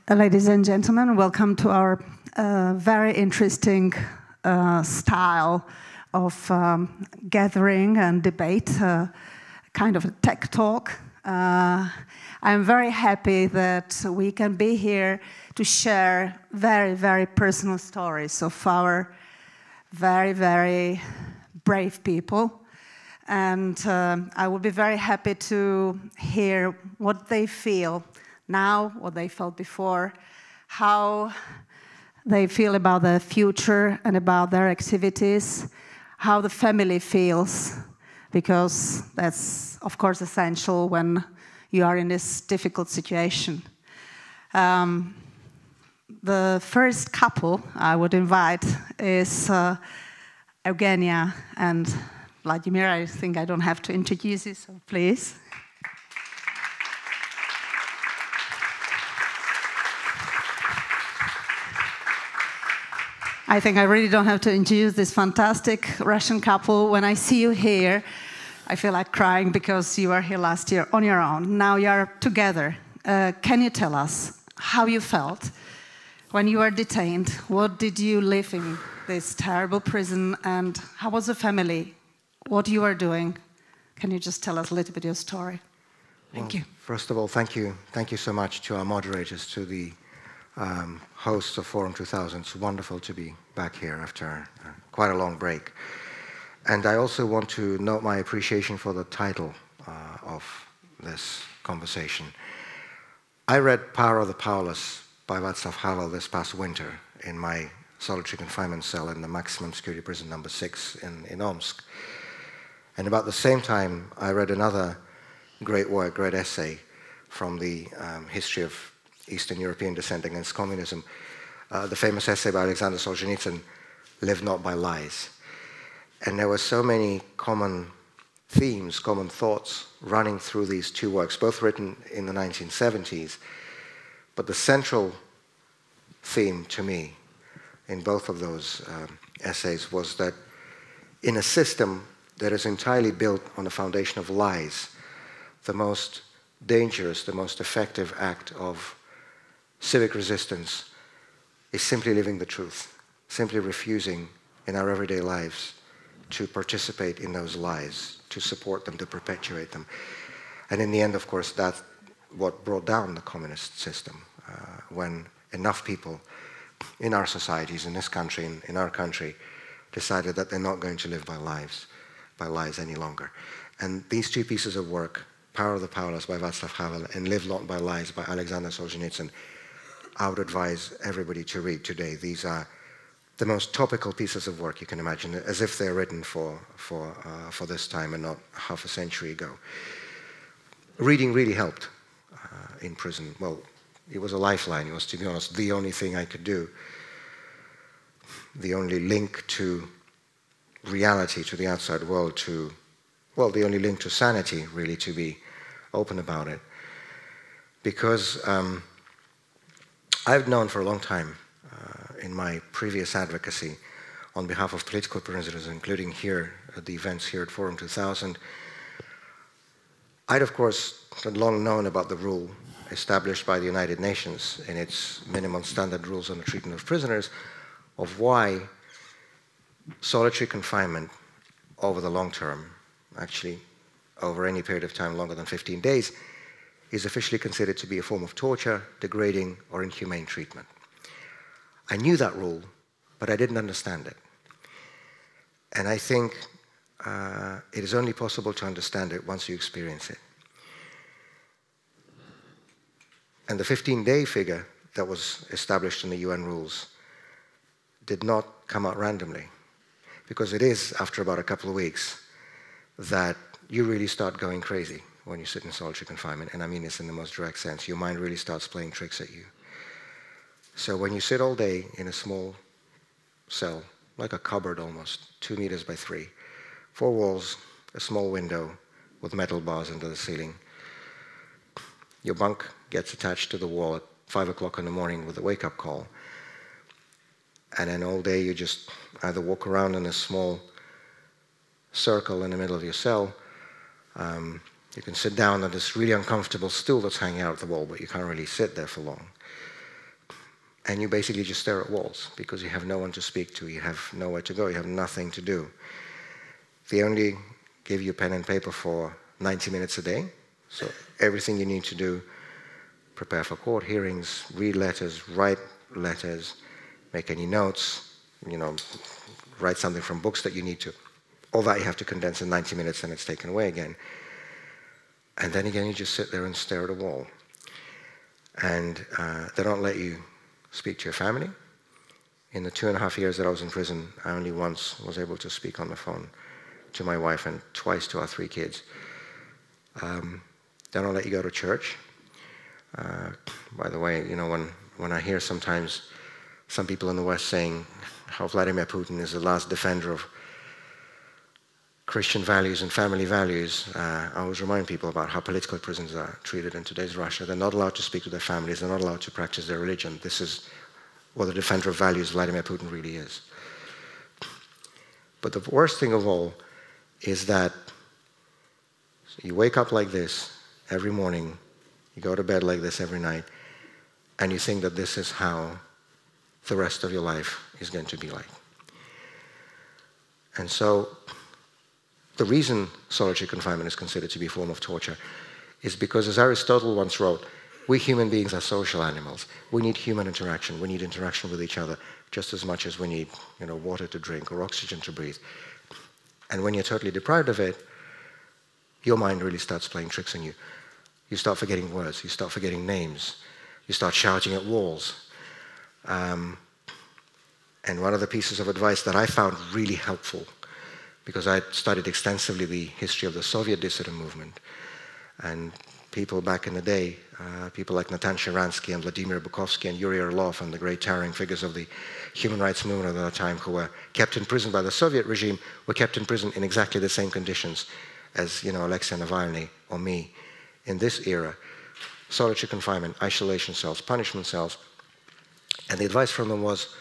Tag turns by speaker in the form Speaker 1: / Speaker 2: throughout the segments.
Speaker 1: Ladies and gentlemen, welcome to our very interesting style of gathering and debate, kind of a tech talk. I'm very happy that we can be here to share very, very personal stories of our very, very brave people. And I will be very happy to hear what they feel now, what they felt before, how they feel about the future and about their activities, how the family feels, because that's, of course, essential when you are in this difficult situation. The first couple I would invite is Evgenia and Vladimir. I think I don't have to introduce you, so please. I think I really don't have to introduce this fantastic Russian couple. When I see you here, I feel like crying because you were here last year on your own. Now you are together. Can you tell us how you felt when you were detained? What did you live in this terrible prison, and how was the family? What you were doing? Can you just tell us a little bit your story? Thank you.
Speaker 2: First of all, thank you. Thank you so much to our moderators, to the hosts of Forum 2000. It's wonderful to be back here after quite a long break. And I also want to note my appreciation for the title of this conversation. I read Power of the Powerless by Václav Havel this past winter in my solitary confinement cell in the maximum security prison number 6 in Omsk. And about the same time, I read another great work, great essay from the history of Eastern European descent against communism, the famous essay by Alexander Solzhenitsyn, Live Not by Lies. And there were so many common themes, common thoughts running through these two works, both written in the 1970s. But the central theme to me in both of those essays was that in a system that is entirely built on a foundation of lies, the most dangerous, the most effective act of civic resistance is simply living the truth, simply refusing in our everyday lives to participate in those lies, to support them, to perpetuate them. And in the end, of course, that's what brought down the communist system, when enough people in our societies, in this country, in our country, decided that they're not going to live by lies any longer. And these two pieces of work, Power of the Powerless by Václav Havel and Live Not by Lies by Alexander Solzhenitsyn, I would advise everybody to read today. These are the most topical pieces of work you can imagine, as if they're written for this time and not half a century ago. Reading really helped in prison. Well, it was a lifeline. It was, to be honest, the only thing I could do, the only link to reality, to the outside world, the only link to sanity, really, to be open about it. Because I've known for a long time, in my previous advocacy on behalf of political prisoners, including here at the events here at Forum 2000, I'd, of course, had long known about the rule established by the United Nations in its minimum standard rules on the treatment of prisoners, of why solitary confinement over the long term, actually over any period of time longer than 15 days, is officially considered to be a form of torture, degrading, or inhumane treatment. I knew that rule, but I didn't understand it. And I think it is only possible to understand it once you experience it. And the 15-day figure that was established in the UN rules did not come out randomly, because it is after about a couple of weeks that you really start going crazy when you sit in solitary confinement, and I mean this in the most direct sense. Your mind really starts playing tricks at you. So when you sit all day in a small cell, like a cupboard almost, 2 meters by 3, 4 walls, a small window with metal bars under the ceiling, your bunk gets attached to the wall at 5 o'clock in the morning with a wake-up call, and then all day you just either walk around in a small circle in the middle of your cell. You can sit down on this really uncomfortable stool that's hanging out of the wall, but you can't really sit there for long. and you basically just stare at walls because you have no one to speak to, you have nowhere to go, you have nothing to do. They only give you pen and paper for 90 minutes a day, so everything you need to do, prepare for court hearings, read letters, write letters, make any notes, write something from books that you need to. All that you have to condense in 90 minutes and it's taken away again. And then again, you just sit there and stare at a wall. And they don't let you speak to your family. In the 2.5 years that I was in prison, I only once was able to speak on the phone to my wife and twice to our 3 kids. They don't let you go to church. By the way, when I hear sometimes some people in the West saying how Vladimir Putin is the last defender of Christian values and family values, I always remind people about how political prisoners are treated in today's Russia. They're not allowed to speak to their families. They're not allowed to practice their religion. This is what the defender of values Vladimir Putin really is. But the worst thing of all is that you wake up like this every morning, you go to bed like this every night, and you think that this is how the rest of your life is going to be like. And so the reason solitary confinement is considered to be a form of torture is because, as Aristotle once wrote, we human beings are social animals. We need human interaction. We need interaction with each other just as much as we need, water to drink or oxygen to breathe. And when you're totally deprived of it, your mind really starts playing tricks on you. You start forgetting words. You start forgetting names. You start shouting at walls. And one of the pieces of advice that I found really helpful, because I studied extensively the history of the Soviet dissident movement, and people back in the day, people like Natan Sharansky and Vladimir Bukovsky and Yuri Orlov and the great towering figures of the human rights movement at that time who were kept in prison by the Soviet regime, were kept in prison in exactly the same conditions as Alexei Navalny or me in this era. Solitary confinement, isolation cells, punishment cells. And the advice from them was,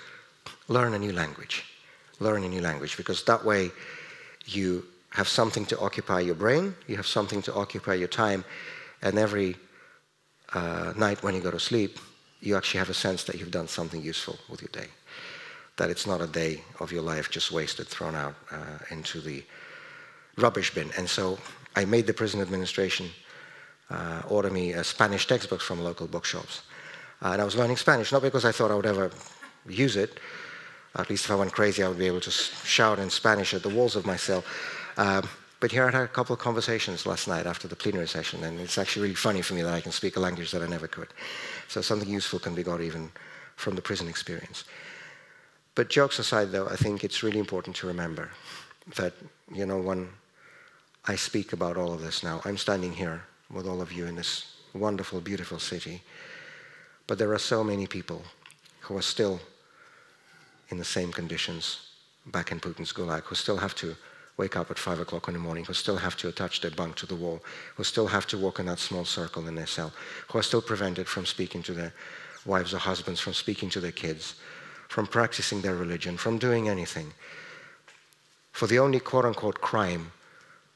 Speaker 2: learn a new language. Learn a new language, because that way you have something to occupy your brain, you have something to occupy your time, and every night when you go to sleep, you actually have a sense that you've done something useful with your day. That it's not a day of your life just wasted, thrown out into the rubbish bin. And so I made the prison administration order me a Spanish textbooks from local bookshops. And I was learning Spanish, not because I thought I would ever use it. At least if I went crazy, I would be able to shout in Spanish at the walls of my cell. But here I had a couple of conversations last night after the plenary session, and it's actually really funny for me that I can speak a language that I never could. So something useful can be got even from the prison experience. But jokes aside, though, I think it's really important to remember that, when I speak about all of this now, I'm standing here with all of you in this wonderful, beautiful city, but there are so many people who are still in the same conditions back in Putin's gulag, who still have to wake up at 5 o'clock in the morning, who still have to attach their bunk to the wall, who still have to walk in that small circle in their cell, who are still prevented from speaking to their wives or husbands, from speaking to their kids, from practicing their religion, from doing anything, for the only quote-unquote crime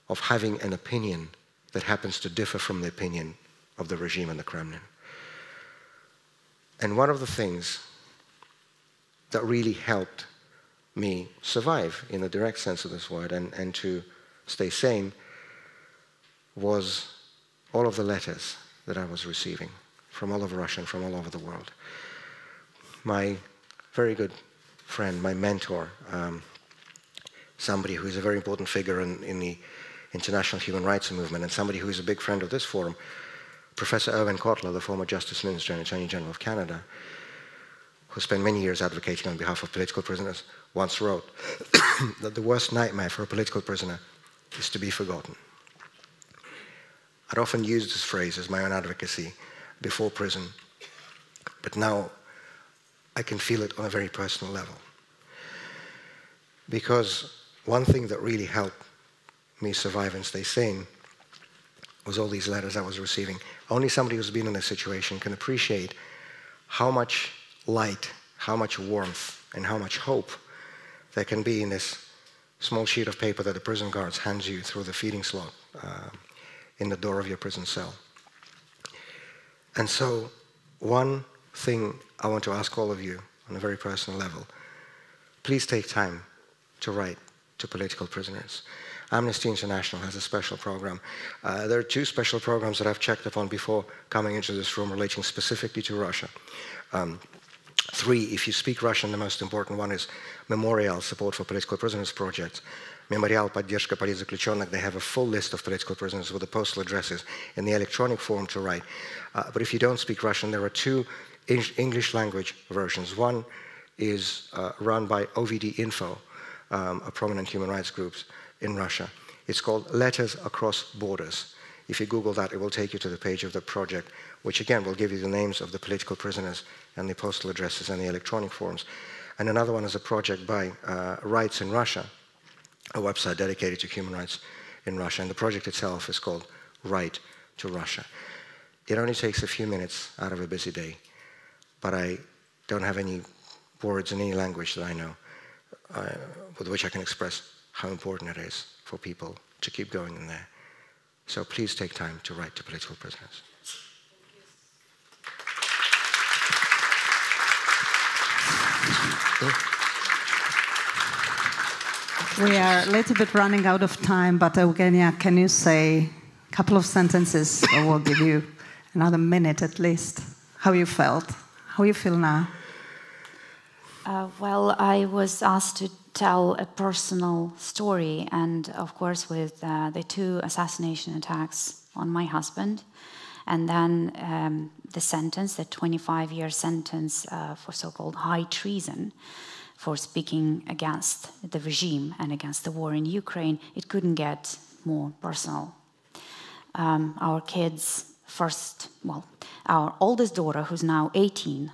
Speaker 2: of having an opinion that happens to differ from the opinion of the regime in the Kremlin. And one of the things that really helped me survive in the direct sense of this word and to stay sane was all of the letters that I was receiving from all over Russia and from all over the world. My very good friend, my mentor, somebody who is a very important figure in the international human rights movement, and somebody who is a big friend of this forum, Professor Irwin Kotler, the former Justice Minister and Attorney General of Canada, who spent many years advocating on behalf of political prisoners, once wrote that the worst nightmare for a political prisoner is to be forgotten. I'd often used this phrase as my own advocacy before prison, but now I can feel it on a very personal level. Because one thing that really helped me survive and stay sane was all these letters I was receiving. Only somebody who's been in this situation can appreciate how much light, how much warmth, and how much hope there can be in this small sheet of paper that the prison guards hands you through the feeding slot in the door of your prison cell. And so one thing I want to ask all of you on a very personal level. Please take time to write to political prisoners. Amnesty International has a special program. There are 2 special programs that I've checked upon before coming into this room relating specifically to Russia. 3, if you speak Russian, the most important one is Memorial, Support for Political Prisoners Project. Memorial, Поддержка политзаключенных, they have a full list of political prisoners with the postal addresses in the electronic form to write. But if you don't speak Russian, there are 2 English language versions. One is run by OVD Info, a prominent human rights group in Russia. It's called Letters Across Borders. If you Google that, it will take you to the page of the project, which again will give you the names of the political prisoners and the postal addresses and the electronic forms. And another one is a project by Rights in Russia, a website dedicated to human rights in Russia. And the project itself is called Right to Russia. It only takes a few minutes out of a busy day, but I don't have any words in any language that I know with which I can express how important it is for people to keep going in there. So please take time to write to political prisoners.
Speaker 1: We are a little bit running out of time, but Evgenia, can you say a couple of sentences, or we'll give you another minute at least, how you felt, how you feel now?
Speaker 3: Well, I was asked to tell a personal story, and of course with the 2 assassination attacks on my husband, and then the sentence, the 25-year sentence for so-called high treason for speaking against the regime and against the war in Ukraine, it couldn't get more personal. Our kids our oldest daughter, who's now 18,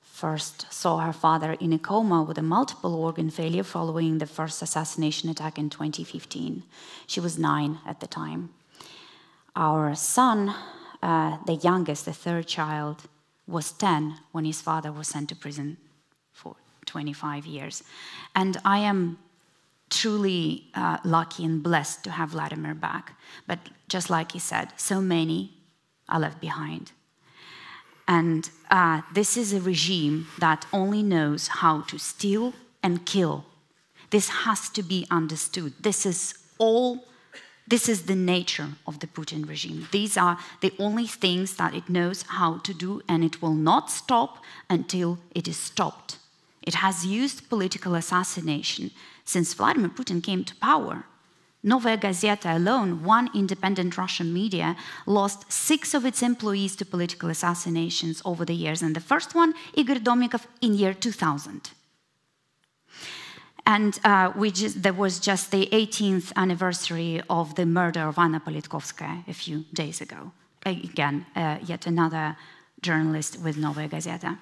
Speaker 3: first saw her father in a coma with a multiple organ failure following the first assassination attack in 2015. She was 9 at the time. Our son, the youngest, the 3rd child, was 10 when his father was sent to prison for 25 years. And I am truly lucky and blessed to have Vladimir back. But just like he said, so many are left behind. And this is a regime that only knows how to steal and kill. This has to be understood. This is the nature of the Putin regime. These are the only things that it knows how to do, and it will not stop until it is stopped. It has used political assassination since Vladimir Putin came to power. Novaya Gazeta alone, one independent Russian media, lost 6 of its employees to political assassinations over the years. And the first one, Igor Domnikov, in year 2000. And there was just the 18th anniversary of the murder of Anna Politkovskaya a few days ago. Again, yet another journalist with Novaya Gazeta.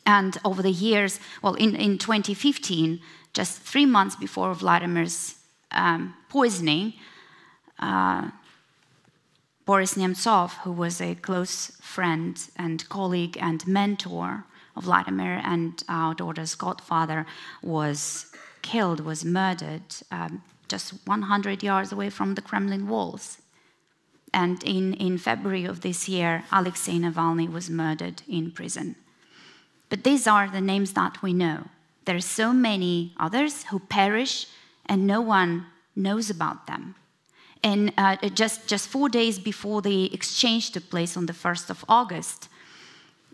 Speaker 3: And over the years, well, in 2015, just 3 months before Vladimir's poisoning, Boris Nemtsov, who was a close friend and colleague and mentor of Vladimir and our daughter's godfather, was killed, was murdered just 100 yards away from the Kremlin walls. And in February of this year, Alexei Navalny was murdered in prison. But these are the names that we know. There are so many others who perish and no one knows about them. And just 4 days before the exchange took place on the 1st of August,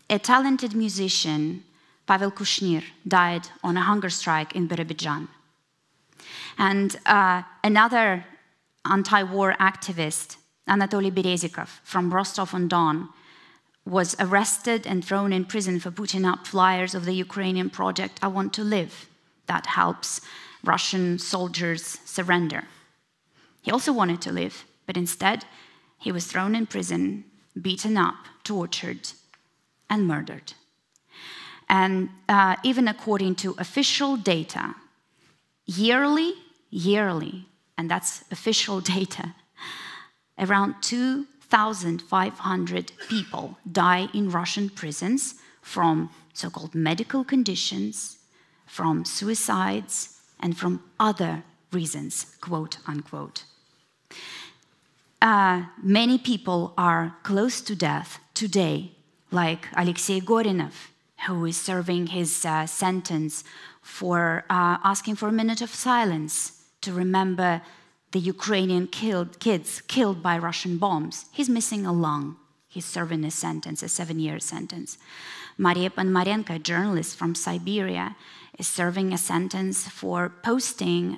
Speaker 3: a talented musician, Pavel Kushnir, died on a hunger strike in Azerbaijan. And another anti-war activist, Anatoly Berezikov, from Rostov-on-Don, was arrested and thrown in prison for putting up flyers of the Ukrainian project I Want to Live that helps Russian soldiers surrender. He also wanted to live, but instead he was thrown in prison, beaten up, tortured, and murdered. And even according to official data, yearly, and that's official data, around 2,500 people die in Russian prisons from so-called medical conditions, from suicides, and from other reasons, quote unquote. Many people are close to death today, like Alexei Gorinov, who is serving his sentence for asking for a minute of silence to remember the Ukrainian kids killed by Russian bombs. He's missing a lung. He's serving a sentence, a 7-year sentence. Maria Panmarenko, a journalist from Siberia, is serving a sentence for posting,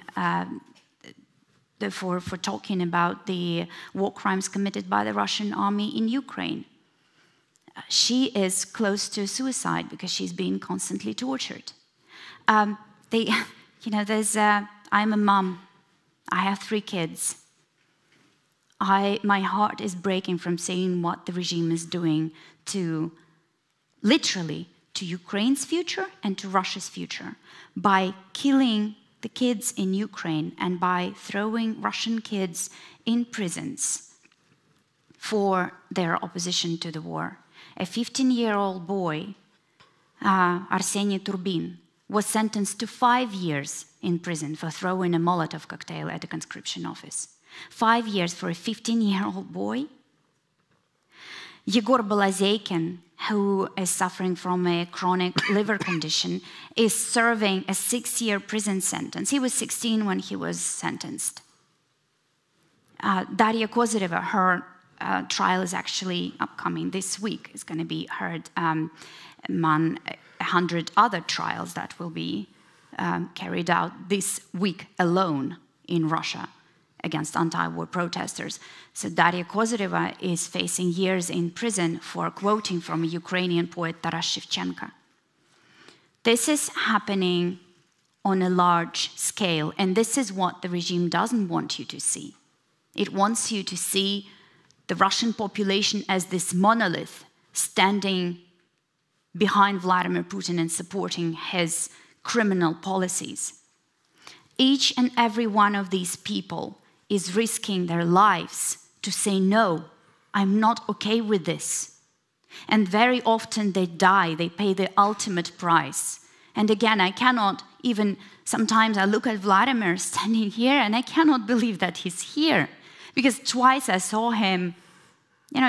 Speaker 3: for talking about the war crimes committed by the Russian army in Ukraine. She is close to suicide because she's being constantly tortured. I'm a mom. I have 3 kids. My heart is breaking from seeing what the regime is doing to, literally, to Ukraine's future and to Russia's future by killing the kids in Ukraine and by throwing Russian kids in prisons for their opposition to the war. A 15-year-old boy, Arseny Turbin, was sentenced to 5 years in prison for throwing a Molotov cocktail at a conscription office. 5 years for a 15-year-old boy? Yegor Balazeykin, who is suffering from a chronic liver condition, is serving a 6-year prison sentence. He was 16 when he was sentenced. Daria Kozyreva, her trial is actually upcoming this week. It's going to be heard among 100 other trials that will be carried out this week alone in Russia against anti-war protesters. So Daria Kozyreva is facing years in prison for quoting from a Ukrainian poet Taras Shevchenko. This is happening on a large scale, and this is what the regime doesn't want you to see. It wants you to see the Russian population as this monolith standing behind Vladimir Putin and supporting his criminal policies. Each and every one of these people is risking their lives to say, no, I'm not okay with this. And very often they die, they pay the ultimate price. And again, I cannot even, sometimes I look at Vladimir standing here and I cannot believe that he's here. Because twice I saw him,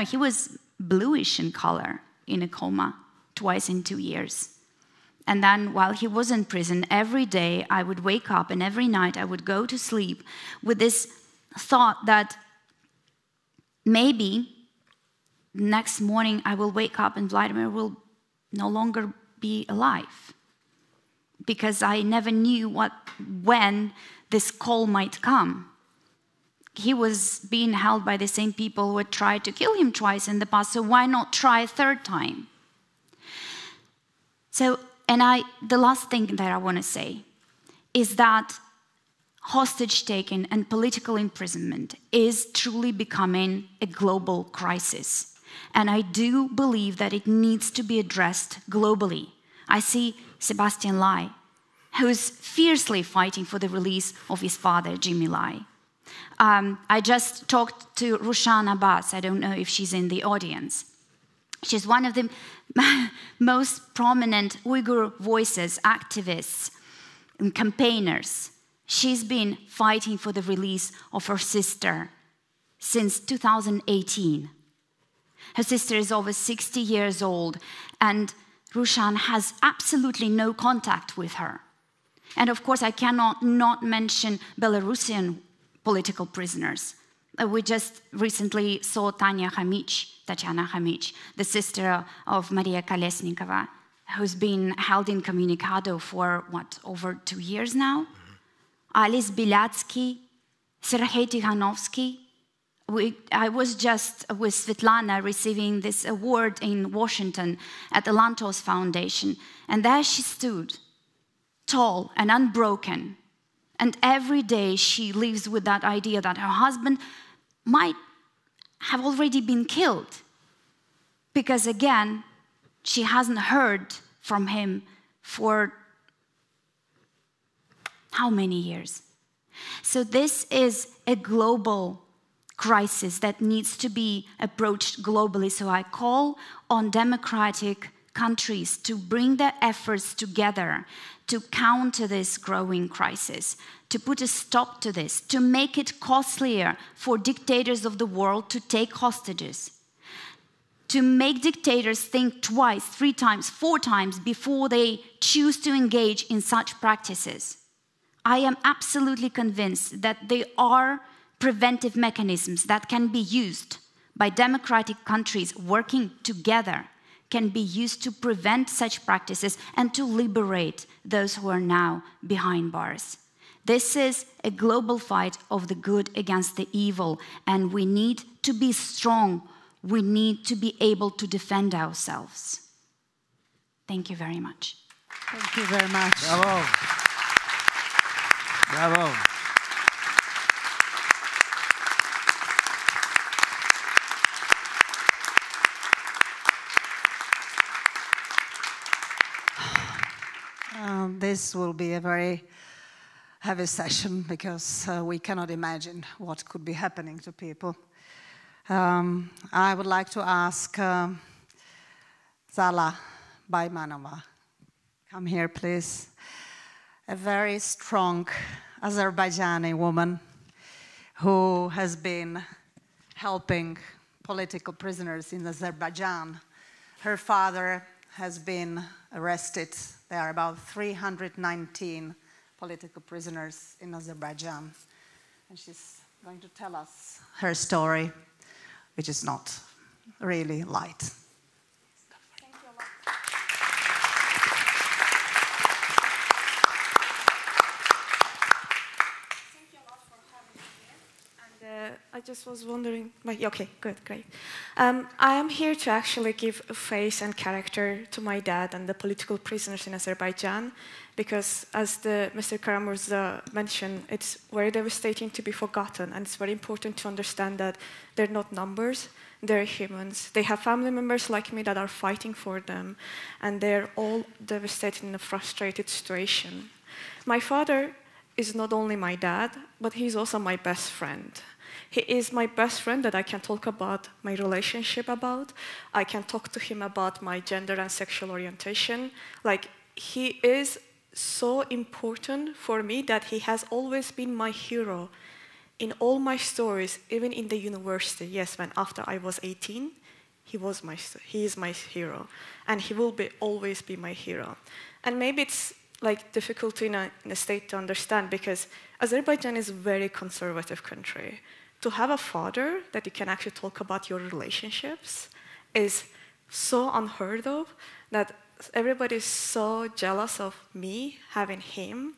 Speaker 3: he was bluish in color in a coma, twice in 2 years. And then while he was in prison, every day I would wake up and every night I would go to sleep with this thought that maybe next morning I will wake up and Vladimir will no longer be alive. Because I never knew when this call might come. He was being held by the same people who had tried to kill him twice in the past, so why not try a 3rd time? So, the last thing that I want to say is that hostage-taking and political imprisonment is truly becoming a global crisis. And I do believe that it needs to be addressed globally. I see Sebastien Lai, who's fiercely fighting for the release of his father, Jimmy Lai. I just talked to Rushan Abbas. I don't know if she's in the audience. She's one of the most prominent Uyghur voices, activists, and campaigners. She's been fighting for the release of her sister since 2018. Her sister is over 60 years old, and Rushan has absolutely no contact with her. And of course, I cannot not mention Belarusian political prisoners. We just recently saw Tatyana Khamich, the sister of Maria Kolesnikova, who's been held incommunicado for, over 2 years now? Alice Bilatsky, Sergei Tikhanovsky. I was just with Svetlana receiving this award in Washington at the Lantos Foundation, and there she stood, tall and unbroken. And every day she lives with that idea that her husband might have already been killed. Because again, she hasn't heard from him for how many years? So this is a global crisis that needs to be approached globally. So I call on democratic countries to bring their efforts together to counter this growing crisis, to put a stop to this, to make it costlier for dictators of the world to take hostages. to make dictators think twice, 3 times, 4 times before they choose to engage in such practices. I am absolutely convinced that there are preventive mechanisms that can be used by democratic countries working together, can be used to prevent such practices and to liberate those who are now behind bars. This is a global fight of the good against the evil, and we need to be strong. We need to be able to defend ourselves. Thank you very much.
Speaker 1: Thank you very much.
Speaker 4: Bravo. Bravo.
Speaker 1: This will be a very heavy session because we cannot imagine what could be happening to people. I would like to ask Zhala Bayramova. Come here, please. A very strong Azerbaijani woman who has been helping political prisoners in Azerbaijan. Her father has been arrested. There are about 319 political prisoners in Azerbaijan. And she's going to tell us her story, which is not really light.
Speaker 5: Thank you a lot. Thank you a lot for having me here. And I just was wondering, okay, good, great. I am here to actually give a face and character to my dad and the political prisoners in Azerbaijan, because as Mr. Kara-Murza mentioned, it's very devastating to be forgotten, and it's very important to understand that they're not numbers, they're humans. They have family members like me that are fighting for them, and they're all devastated in a frustrated situation. My father is not only my dad, but he's also my best friend. He is my best friend that I can talk about my relationship about. I can talk to him about my gender and sexual orientation. Like, he is so important for me that he has always been my hero in all my stories, even in the university. Yes, when after I was 18, he is my hero, and he will always be my hero. And maybe it's like difficult in a state to understand, because Azerbaijan is a very conservative country. To have a father that you can actually talk about your relationships is so unheard of that everybody is so jealous of me having him,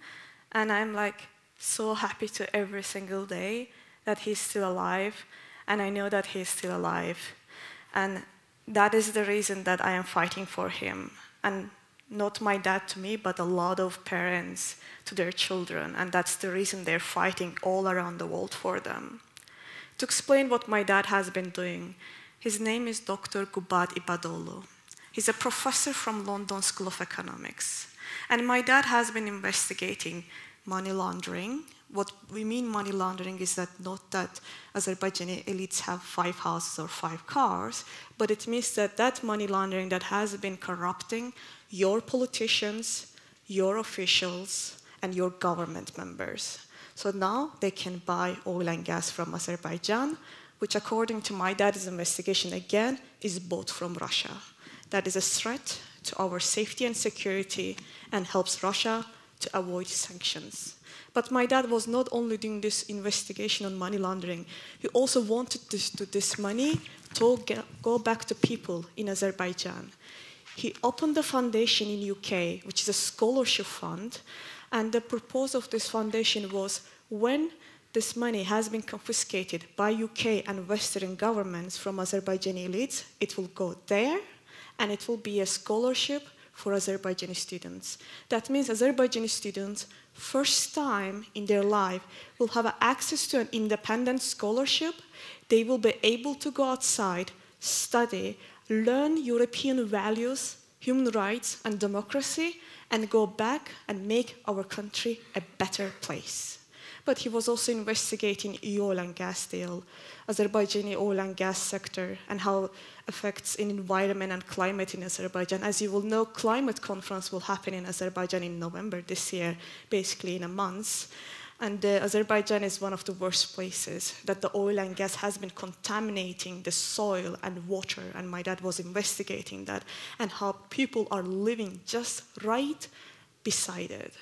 Speaker 5: and I'm like so happy to every single day that he's still alive, and I know that he's still alive. And that is the reason that I am fighting for him. And not my dad to me, but a lot of parents to their children, and that's the reason they're fighting all around the world for them. To explain what my dad has been doing, his name is Dr. Gubad Ibadoglu. He's a professor from London School of Economics. And my dad has been investigating money laundering. What we mean money laundering is that not that Azerbaijani elites have 5 houses or 5 cars, but it means that money laundering that has been corrupting your politicians, your officials, and your government members. So now they can buy oil and gas from Azerbaijan, which according to my dad's investigation again, is bought from Russia. That is a threat to our safety and security and helps Russia to avoid sanctions. But my dad was not only doing this investigation on money laundering, he also wanted this money to go back to people in Azerbaijan. He opened a foundation in UK, which is a scholarship fund, and the purpose of this foundation was when this money has been confiscated by UK and Western governments from Azerbaijani elites, it will go there, and it will be a scholarship for Azerbaijani students. That means Azerbaijani students, first time in their life, will have access to an independent scholarship. They will be able to go outside, study, learn European values, human rights, and democracy, and go back and make our country a better place. But he was also investigating oil and gas deal, Azerbaijani oil and gas sector, and how it affects in environment and climate in Azerbaijan. As you will know, climate conference will happen in Azerbaijan in November this year, basically in a month. And Azerbaijan is one of the worst places that the oil and gas has been contaminating the soil and water. And my dad was investigating that and how people are living just right beside it.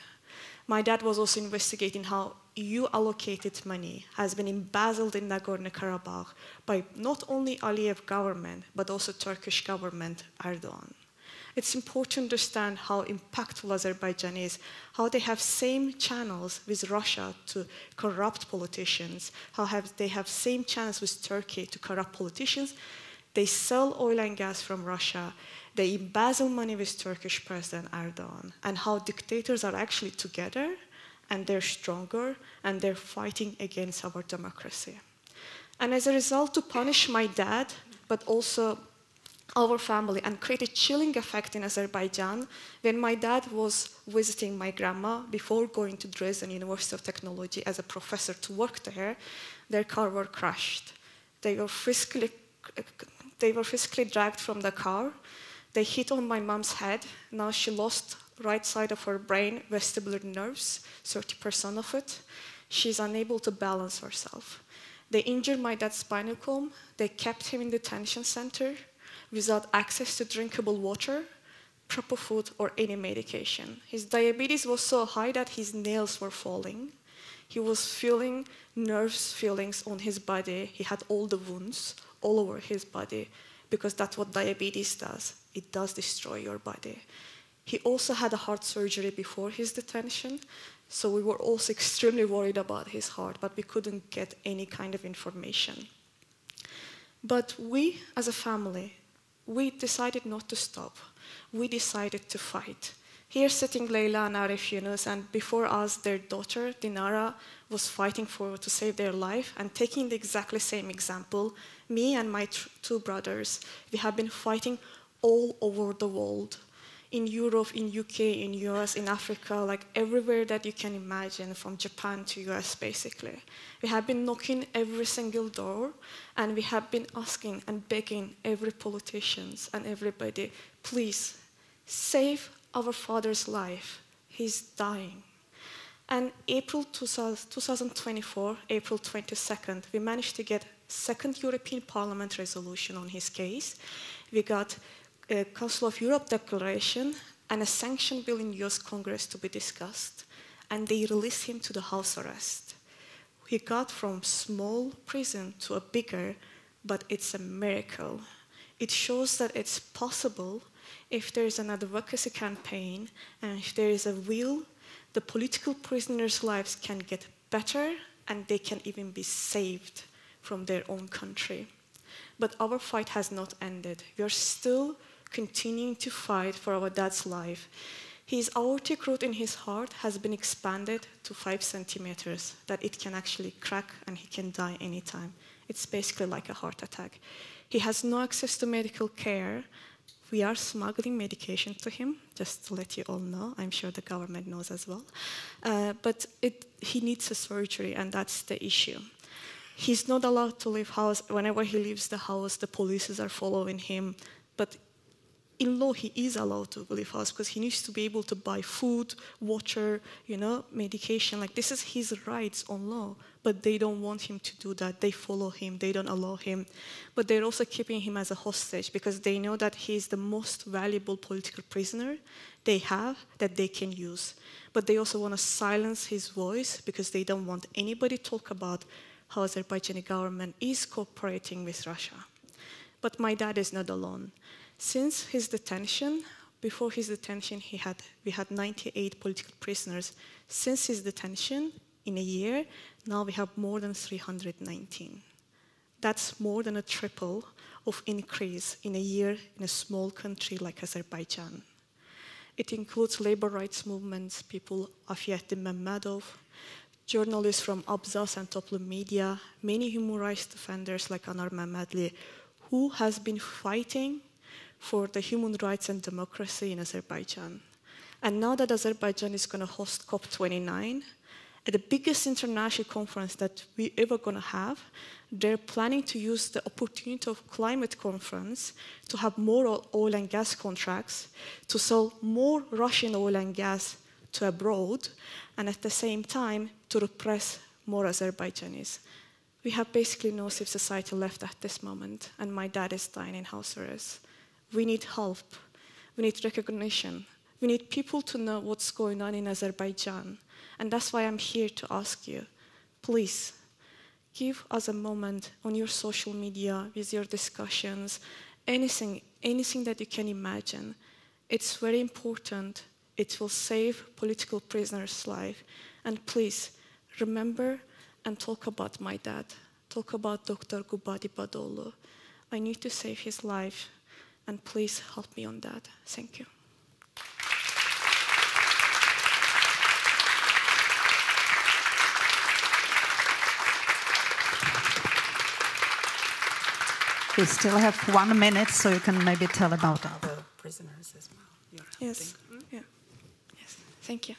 Speaker 5: My dad was also investigating how EU allocated money has been embezzled in Nagorno-Karabakh by not only Aliyev government, but also Turkish government, Erdogan. It's important to understand how impactful Azerbaijan is, how they have same channels with Russia to corrupt politicians, how they have same channels with Turkey to corrupt politicians. They sell oil and gas from Russia. They embezzle money with Turkish President Erdogan, and how dictators are actually together, and they're stronger, and they're fighting against our democracy. And as a result, to punish my dad, but also our family, and create a chilling effect in Azerbaijan, when my dad was visiting my grandma before going to Dresden University of Technology as a professor to work there, their car was crashed. They were physically dragged from the car. They hit on my mom's head. Now she lost right side of her brain, vestibular nerves, 30% of it. She's unable to balance herself. They injured my dad's spinal column. They kept him in the detention center without access to drinkable water, proper food, or any medication. His diabetes was so high that his nails were falling. He was feeling nerves feelings on his body. He had all the wounds all over his body because that's what diabetes does. It does destroy your body. He also had a heart surgery before his detention, so we were also extremely worried about his heart, but we couldn't get any kind of information. But we, as a family, we decided not to stop. We decided to fight. Here sitting Leyla and Arif Yunus, and before us, their daughter, Dinara, was fighting to save their life, and taking the exactly same example, me and my two brothers, we have been fighting all over the world. In Europe, in UK, in US, in Africa, like everywhere that you can imagine, from Japan to US, basically. We have been knocking every single door, and we have been asking and begging every politician and everybody, please, save our father's life. He's dying. And April 2024, April 22nd, we managed to get second European Parliament resolution on his case. We got a Council of Europe declaration and a sanction bill in US Congress to be discussed, and they released him to the house arrest. He got from small prison to a bigger, but it's a miracle. It shows that it's possible if there is an advocacy campaign and if there is a will, the political prisoners' lives can get better and they can even be saved from their own country. But our fight has not ended. We are still continuing to fight for our dad's life. His aortic root in his heart has been expanded to 5 centimeters, that it can actually crack and he can die anytime. It's basically like a heart attack. He has no access to medical care. We are smuggling medication to him, just to let you all know. I'm sure the government knows as well. But he needs a surgery, and that's the issue. He's not allowed to leave house. Whenever he leaves the house, the police are following him. But in law, he is allowed to leave house because he needs to be able to buy food, water, medication. Like, this is his rights on law, but they don't want him to do that. They follow him. They don't allow him. But they're also keeping him as a hostage because they know that he's the most valuable political prisoner they have that they can use. But they also want to silence his voice because they don't want anybody to talk about how Azerbaijani government is cooperating with Russia. But my dad is not alone. Since his detention, before his detention, we had 98 political prisoners. Since his detention, in a year, now we have more than 319. That's more than a triple of increase in a year in a small country like Azerbaijan. It includes labor rights movements, people, Afiyettin Mehmedov, journalists from Abzas and Toplum Media, many human rights defenders like Anar Mehmedli, who has been fighting for the human rights and democracy in Azerbaijan. And now that Azerbaijan is going to host COP29, at the biggest international conference that we ever going to have, they're planning to use the opportunity of climate conference to have more oil and gas contracts, to sell more Russian oil and gas to abroad, and at the same time to repress more Azerbaijanis. We have basically no civil society left at this moment, and my dad is dying in house arrest. We need help. We need recognition. We need people to know what's going on in Azerbaijan. And that's why I'm here to ask you, please, give us a moment on your social media, with your discussions, anything that you can imagine. It's very important. It will save political prisoners' life. And please, remember and talk about my dad. Talk about Dr. Gubadi Badolu. I need to save his life, and please help me on that. Thank you.
Speaker 1: We still have 1 minute, so you can maybe tell about other prisoners as well.
Speaker 5: Yes. Yeah. Yes. Thank you.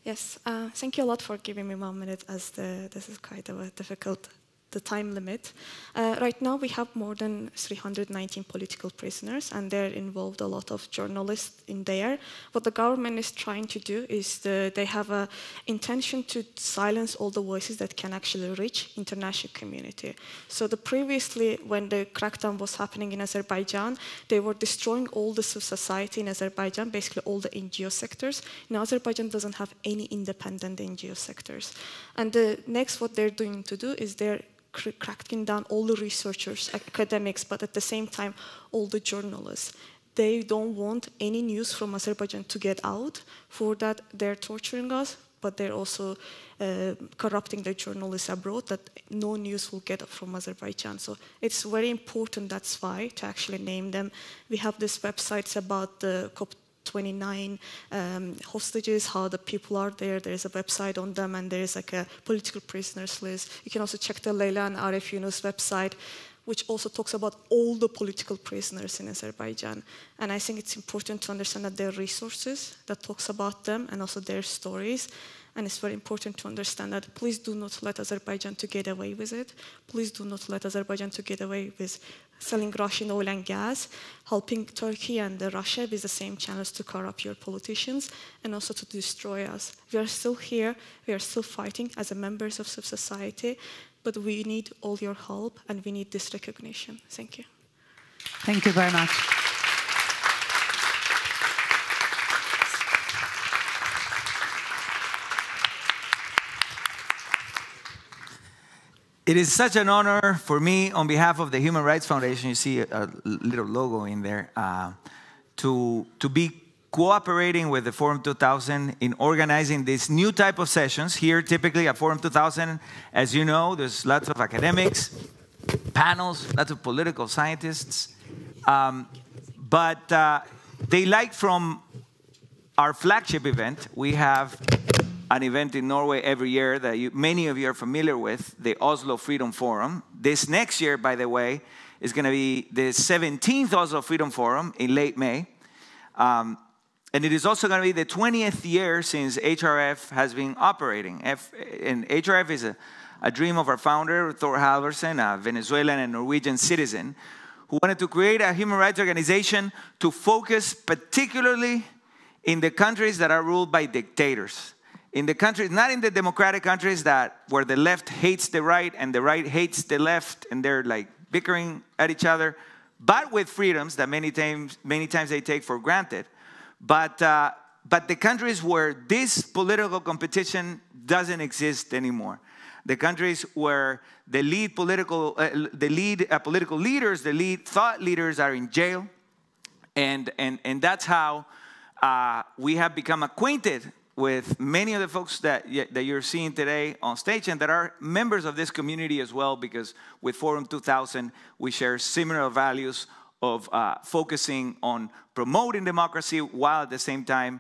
Speaker 5: Yes. Thank you a lot for giving me 1 minute, as this is quite a difficult the time limit. Right now we have more than 319 political prisoners, and there involved a lot of journalists in there. What the government is trying to do is they have an intention to silence all the voices that can actually reach international community. So previously, when the crackdown was happening in Azerbaijan, they were destroying all the civil society in Azerbaijan, basically all the NGO sectors. Now Azerbaijan doesn't have any independent NGO sectors. And next what they're doing to do is they're cracking down all the researchers, academics, but at the same time, all the journalists. They don't want any news from Azerbaijan to get out. For that, they're torturing us, but they're also corrupting the journalists abroad, that no news will get from Azerbaijan. So it's very important, that's why, to actually name them. We have these websites about the COP29 hostages, how the people are there. There's a website on them, and there's like a political prisoners list. You can also check the Leyla and Arif Yunus website, which also talks about all the political prisoners in Azerbaijan. And I think it's important to understand that there are resources that talks about them and also their stories. And it's very important to understand that please do not let Azerbaijan to get away with it. Please do not let Azerbaijan to get away with selling Russian oil and gas, helping Turkey and Russia with the same channels to corrupt your politicians, and also to destroy us. We are still here, we are still fighting as members of civil society, but we need all your help, and we need this recognition. Thank you.
Speaker 1: Thank you very much.
Speaker 4: It is such an honor for me, on behalf of the Human Rights Foundation, you see a little logo in there, to be cooperating with the Forum 2000 in organizing this new type of sessions. Here, typically at Forum 2000, as you know, there's lots of academics, panels, lots of political scientists. But they like from our flagship event, we have an event in Norway every year that many of you are familiar with, the Oslo Freedom Forum. This next year, by the way, is going to be the 17th Oslo Freedom Forum in late May. And it is also going to be the 20th year since HRF has been operating. And HRF is a dream of our founder, Thor Halvorsen, a Venezuelan and Norwegian citizen, who wanted to create a human rights organization to focus particularly in the countries that are ruled by dictators. In the countries, not in the democratic countries where the left hates the right and the right hates the left and they're like bickering at each other, but with freedoms that many times they take for granted. But the countries where this political competition doesn't exist anymore. The countries where the lead political leaders, the lead thought leaders are in jail. And that's how we have become acquainted with many of the folks that you're seeing today on stage and that are members of this community as well, because with Forum 2000, we share similar values of focusing on promoting democracy while at the same time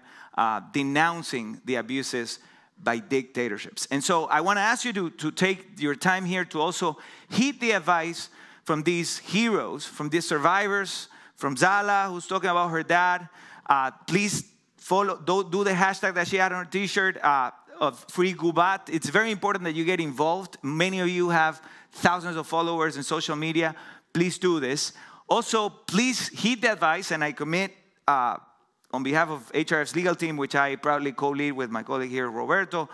Speaker 4: denouncing the abuses by dictatorships. And so I want to ask you to take your time here to also heed the advice from these heroes, from these survivors, from Zhala, who's talking about her dad. Please follow, do the hashtag that she had on her t-shirt of Free Gubat. It's very important that you get involved. Many of you have thousands of followers in social media. Please do this. Also, please heed the advice, and I commit on behalf of HRF's legal team, which I proudly co-lead with my colleague here, Roberto,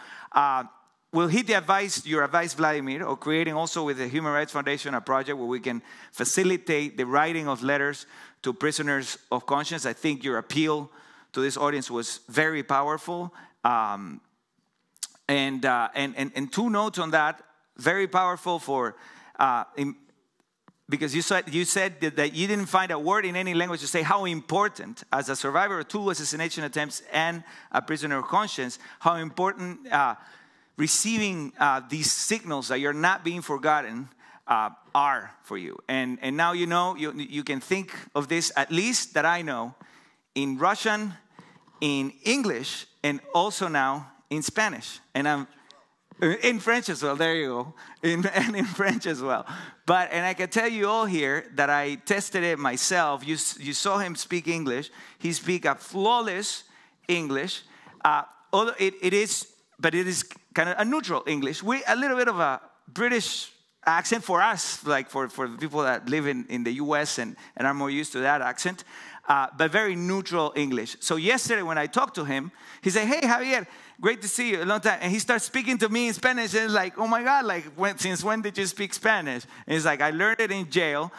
Speaker 4: we'll heed your advice, Vladimir, of creating also with the Human Rights Foundation a project where we can facilitate the writing of letters to prisoners of conscience. I think your appeal to this audience was very powerful. And 2 notes on that, very powerful for, because you said that you didn't find a word in any language to say how important, as a survivor of 2 assassination attempts and a prisoner of conscience, how important receiving these signals that you're not being forgotten are for you. And now you know, you can think of this, at least that I know, in Russian, in English, and also now in Spanish. And I'm in French as well, there you go, and in French as well. And I can tell you all here that I tested it myself. You saw him speak English. He speaks a flawless English. Although it is kind of a neutral English. A little bit of a British accent for us, like for the people that live in the US and are more used to that accent, but very neutral English. So yesterday when I talked to him, he said, "Hey, Javier, great to see you, a long time." And he starts speaking to me in Spanish, and it's like, "Oh my God, like since when did you speak Spanish?" And it's like, "I learned it in jail,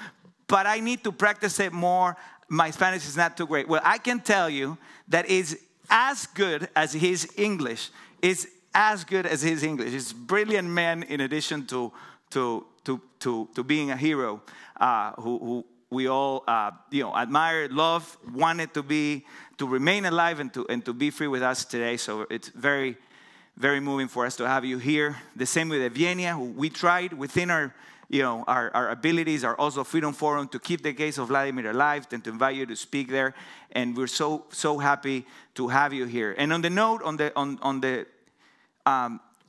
Speaker 4: but I need to practice it more. My Spanish is not too great." Well, I can tell you that it's as good as his English. It's as good as his English. He's a brilliant man in addition to being a hero who we all admire, love, wanted to remain alive and to be free with us today. So it's very, very moving for us to have you here. The same with Evgenia, who we tried within our abilities, our Oslo Freedom Forum, to keep the case of Vladimir alive and to invite you to speak there. And we're so happy to have you here. And on the note, on the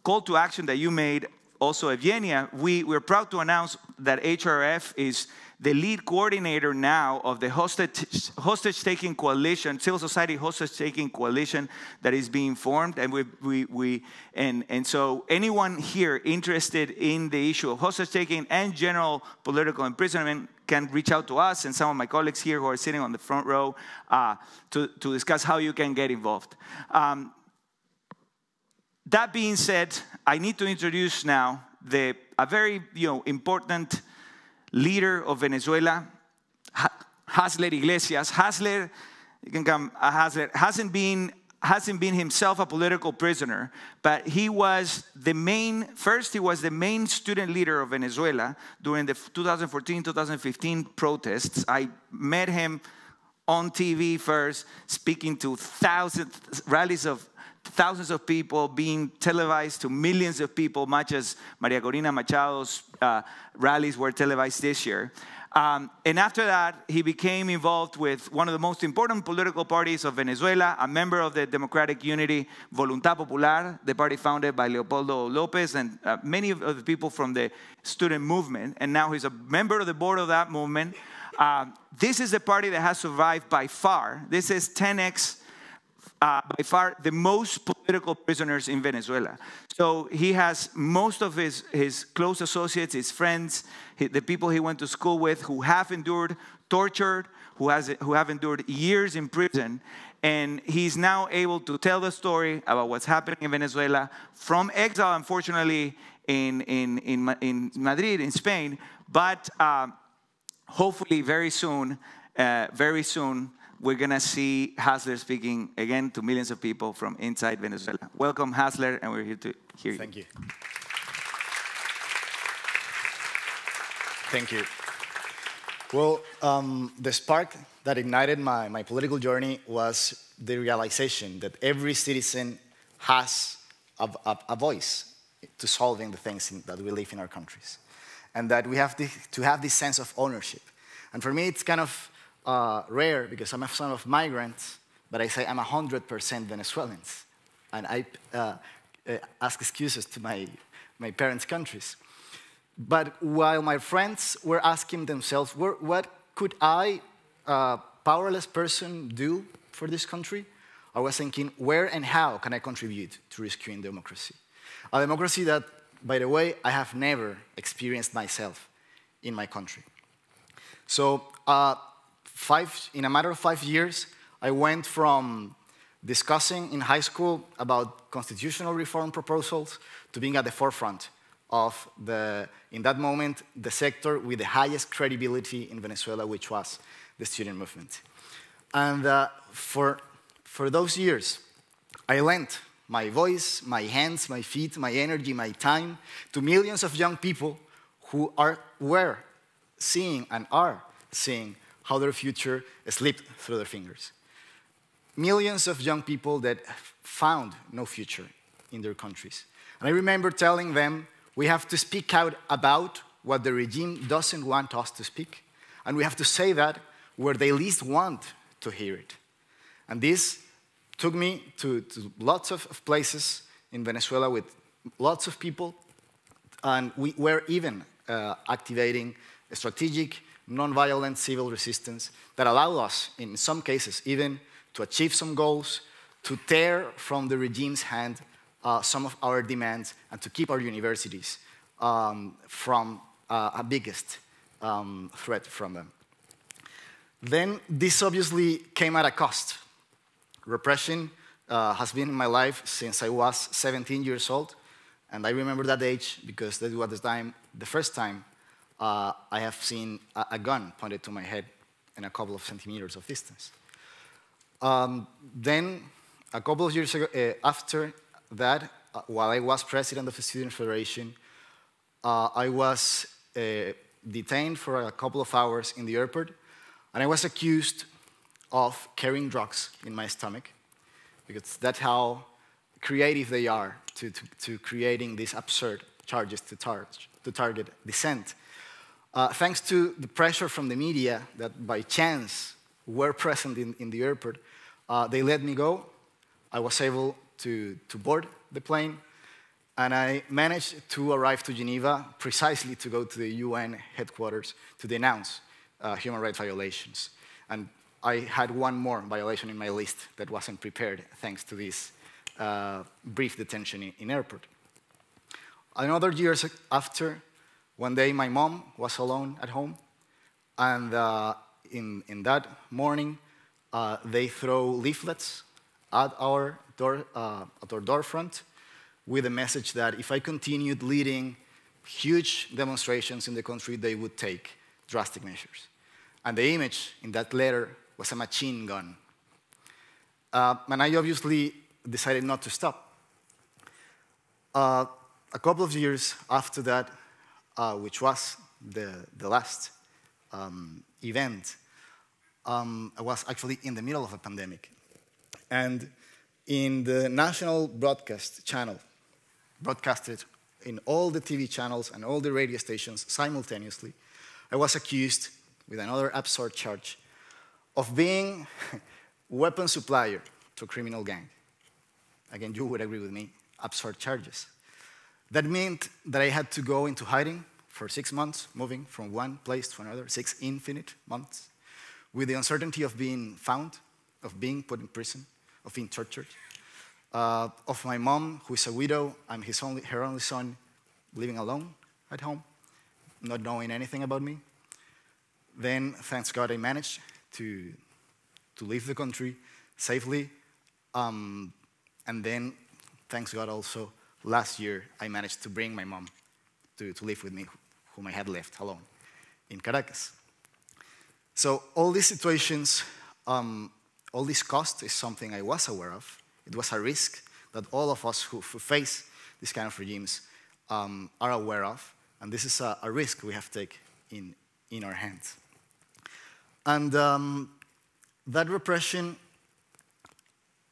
Speaker 4: call to action that you made, also Evgenia, we're proud to announce that HRF is the lead coordinator now of the hostage-taking coalition, civil society hostage-taking coalition that is being formed. And so anyone here interested in the issue of hostage-taking and general political imprisonment can reach out to us and some of my colleagues here who are sitting on the front row to discuss how you can get involved. That being said, I need to introduce now a very important leader of Venezuela, Hasler Iglesias. Hasler, you can come. Hasler hasn't been himself a political prisoner, but he was the main student leader of Venezuela during the 2014-2015 protests. I met him on TV first, speaking to rallies of thousands of people, being televised to millions of people, much as Maria Corina Machado's rallies were televised this year. And after that, he became involved with one of the most important political parties of Venezuela, a member of the Democratic Unity, Voluntad Popular, the party founded by Leopoldo López and many of the people from the student movement. And now he's a member of the board of that movement. This is the party that has survived by far. This is 10x by far the most political prisoners in Venezuela. So he has most of his close associates, his friends, the people he went to school with, who have endured torture, who have endured years in prison. And he's now able to tell the story about what's happening in Venezuela from exile, unfortunately, in Madrid, in Spain. But hopefully very soon, we're going to see Hasler speaking again to millions of people from inside Venezuela. Welcome, Hasler, and we're here to hear you.
Speaker 6: Thank you. Thank you. Well, the spark that ignited my political journey was the realization that every citizen has a voice to solving the things that we live in our countries. And that we have to have this sense of ownership. And for me, it's kind of rare because I'm a son of migrants, but I say I'm 100% Venezuelans. And I ask excuses to my parents' countries. But while my friends were asking themselves, what could I, a powerless person, do for this country? I was thinking, where and how can I contribute to rescuing democracy? A democracy that, by the way, I have never experienced myself in my country. So in a matter of 5 years, I went from discussing in high school about constitutional reform proposals to being at the forefront of in that moment, the sector with the highest credibility in Venezuela, which was the student movement. And for those years, I lent my voice, my hands, my feet, my energy, my time to millions of young people who were seeing and are seeing how their future slipped through their fingers. Millions of young people that found no future in their countries. And I remember telling them, we have to speak out about what the regime doesn't want us to speak, and we have to say that where they least want to hear it. And this took me to lots of places in Venezuela with lots of people, and we were even activating a strategic, non-violent civil resistance that allowed us, in some cases, even to achieve some goals, to tear from the regime's hand some of our demands, and to keep our universities from a biggest threat from them. Then this obviously came at a cost. Repression has been in my life since I was 17 years old, and I remember that age because that was the first time I have seen a gun pointed to my head in a couple of centimeters of distance. Then, a couple of years ago, after that, while I was president of the Student Federation, I was detained for a couple of hours in the airport, and I was accused of carrying drugs in my stomach, because that's how creative they are to creating these absurd charges to target dissent. Thanks to the pressure from the media that by chance were present in the airport, they let me go. I was able to board the plane, and I managed to arrive to Geneva precisely to go to the UN headquarters to denounce human rights violations. And I had one more violation in my list that wasn't prepared thanks to this brief detention in airport. Another years after, one day my mom was alone at home, and in that morning, they throw leaflets at our door front with a message that if I continued leading huge demonstrations in the country, they would take drastic measures. And the image in that letter was a machine gun. And I obviously decided not to stop. A couple of years after that, which was the last event, I was actually in the middle of a pandemic. And in the national broadcast channel, broadcasted in all the TV channels and all the radio stations simultaneously, I was accused with another absurd charge of being weapon supplier to a criminal gang. Again, you would agree with me, absurd charges. That meant that I had to go into hiding for 6 months, moving from one place to another, 6 infinite months, with the uncertainty of being found, of being put in prison, of being tortured, of my mom, who is a widow, and her only son living alone at home, not knowing anything about me. Then, thanks God, I managed to leave the country safely. And then, thanks God also, last year, I managed to bring my mom to live with me, whom I had left alone in Caracas. So all these situations, all this cost is something I was aware of. It was a risk that all of us who face these kind of regimes are aware of. And this is a risk we have to take in our hands. And that repression,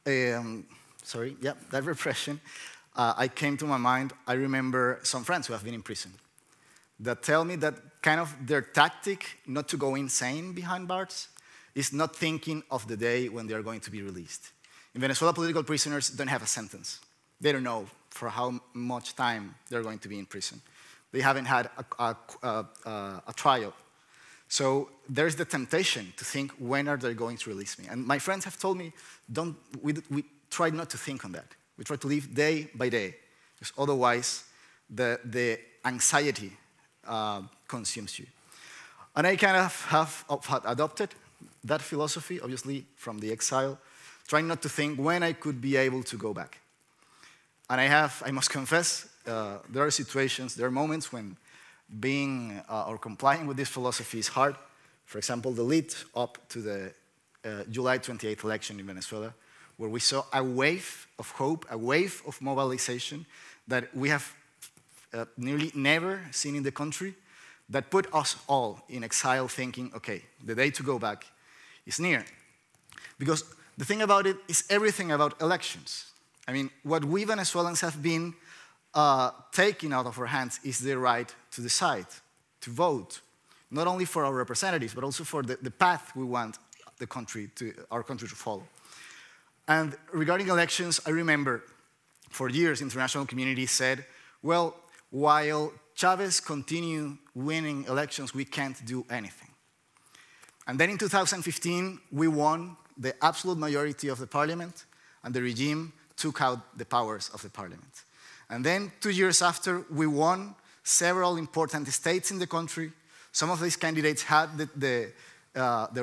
Speaker 6: that repression, I came to my mind. I remember some friends who have been in prison that tell me that kind of their tactic not to go insane behind bars is not thinking of the day when they are going to be released. In Venezuela, political prisoners don't have a sentence. They don't know for how much time they're going to be in prison. They haven't had a trial. So there's the temptation to think, when are they going to release me? And my friends have told me, we try not to think on that. We try to live day by day, because otherwise the anxiety consumes you. And I kind of have adopted that philosophy, obviously from the exile, trying not to think when I could be able to go back. And I must confess, there are situations, there are moments when being or complying with this philosophy is hard. For example, the lead up to the July 28th election in Venezuela, where we saw a wave of hope, a wave of mobilization that we have nearly never seen in the country, that put us all in exile thinking, okay, the day to go back is near. Because the thing about it is everything about elections. I mean, what we Venezuelans have been taking out of our hands is the right to decide, to vote, not only for our representatives, but also for the path we want our country to follow. And regarding elections, I remember for years, international community said, well, while Chavez continue winning elections, we can't do anything. And then in 2015, we won the absolute majority of the parliament, and the regime took out the powers of the parliament. And then 2 years after, we won several important states in the country. Some of these candidates had the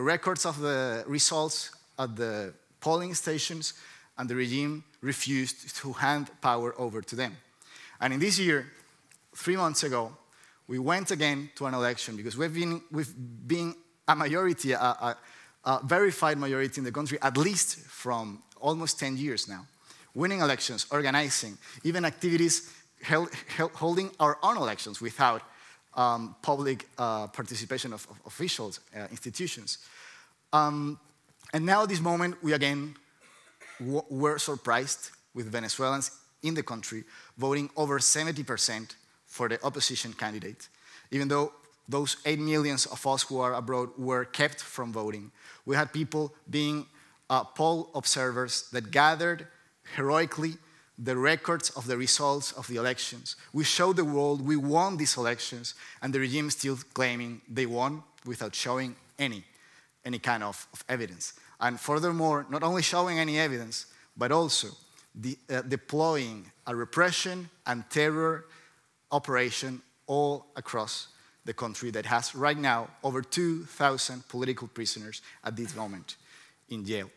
Speaker 6: records of the results at the polling stations, and the regime refused to hand power over to them. And in this year, 3 months ago, we went again to an election because we've been a majority, a verified majority in the country, at least from almost 10 years now. Winning elections, organizing, even activities holding our own elections without public participation of officials, institutions. And now at this moment, we again were surprised with Venezuelans in the country voting over 70% for the opposition candidate. Even though those 8 million of us who are abroad were kept from voting, we had people being poll observers that gathered heroically the records of the results of the elections. We showed the world we won these elections, and the regime still claiming they won without showing any kind of evidence. And furthermore, not only showing any evidence, but also deploying a repression and terror operation all across the country that has right now over 2,000 political prisoners at this moment in jail.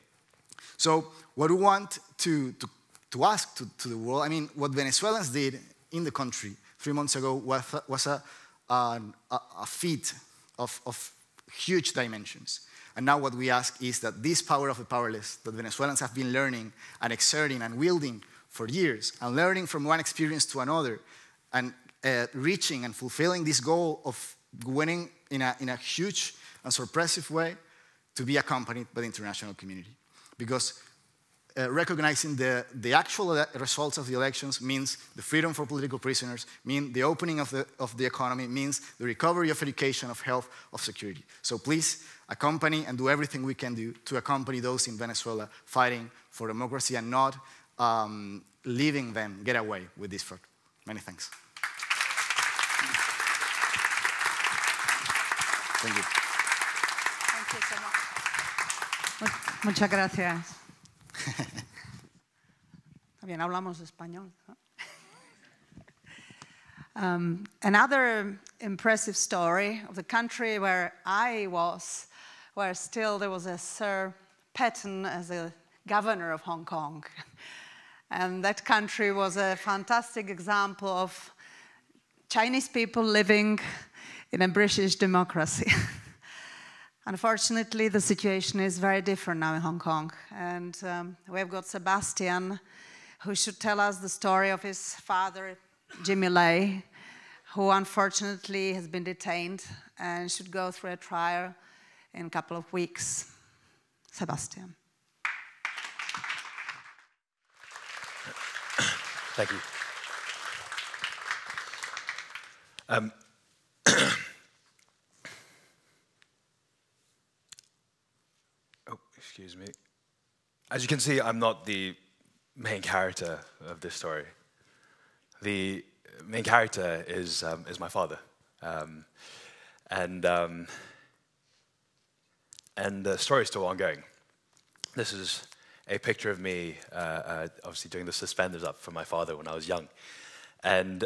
Speaker 6: So what we want to ask to the world, I mean, what Venezuelans did in the country 3 months ago was a feat of huge dimensions. And now what we ask is that this power of the powerless that Venezuelans have been learning and exerting and wielding for years, and learning from one experience to another, and reaching and fulfilling this goal of winning in a huge and suppressive way, to be accompanied by the international community. Because recognizing the actual results of the elections means the freedom for political prisoners, means the opening of the economy, means the recovery of education, of health, of security. So please accompany and do everything we can do to accompany those in Venezuela fighting for democracy and not leaving them get away with this fraud. Many thanks. Thank you.
Speaker 1: Thank you so much. Muchas gracias. También hablamos español. Another impressive story of the country where I was, where still there was a Sir Patton as a governor of Hong Kong. And that country was a fantastic example of Chinese people living in a British democracy. Unfortunately, the situation is very different now in Hong Kong. And we've got Sebastien, who should tell us the story of his father, Jimmy Lai, who unfortunately has been detained and should go through a trial in a couple of weeks. Sebastien.
Speaker 7: Thank you. Excuse me. As you can see, I'm not the main character of this story. The main character is my father, and the story is still ongoing. This is a picture of me, obviously doing the suspenders up for my father when I was young. And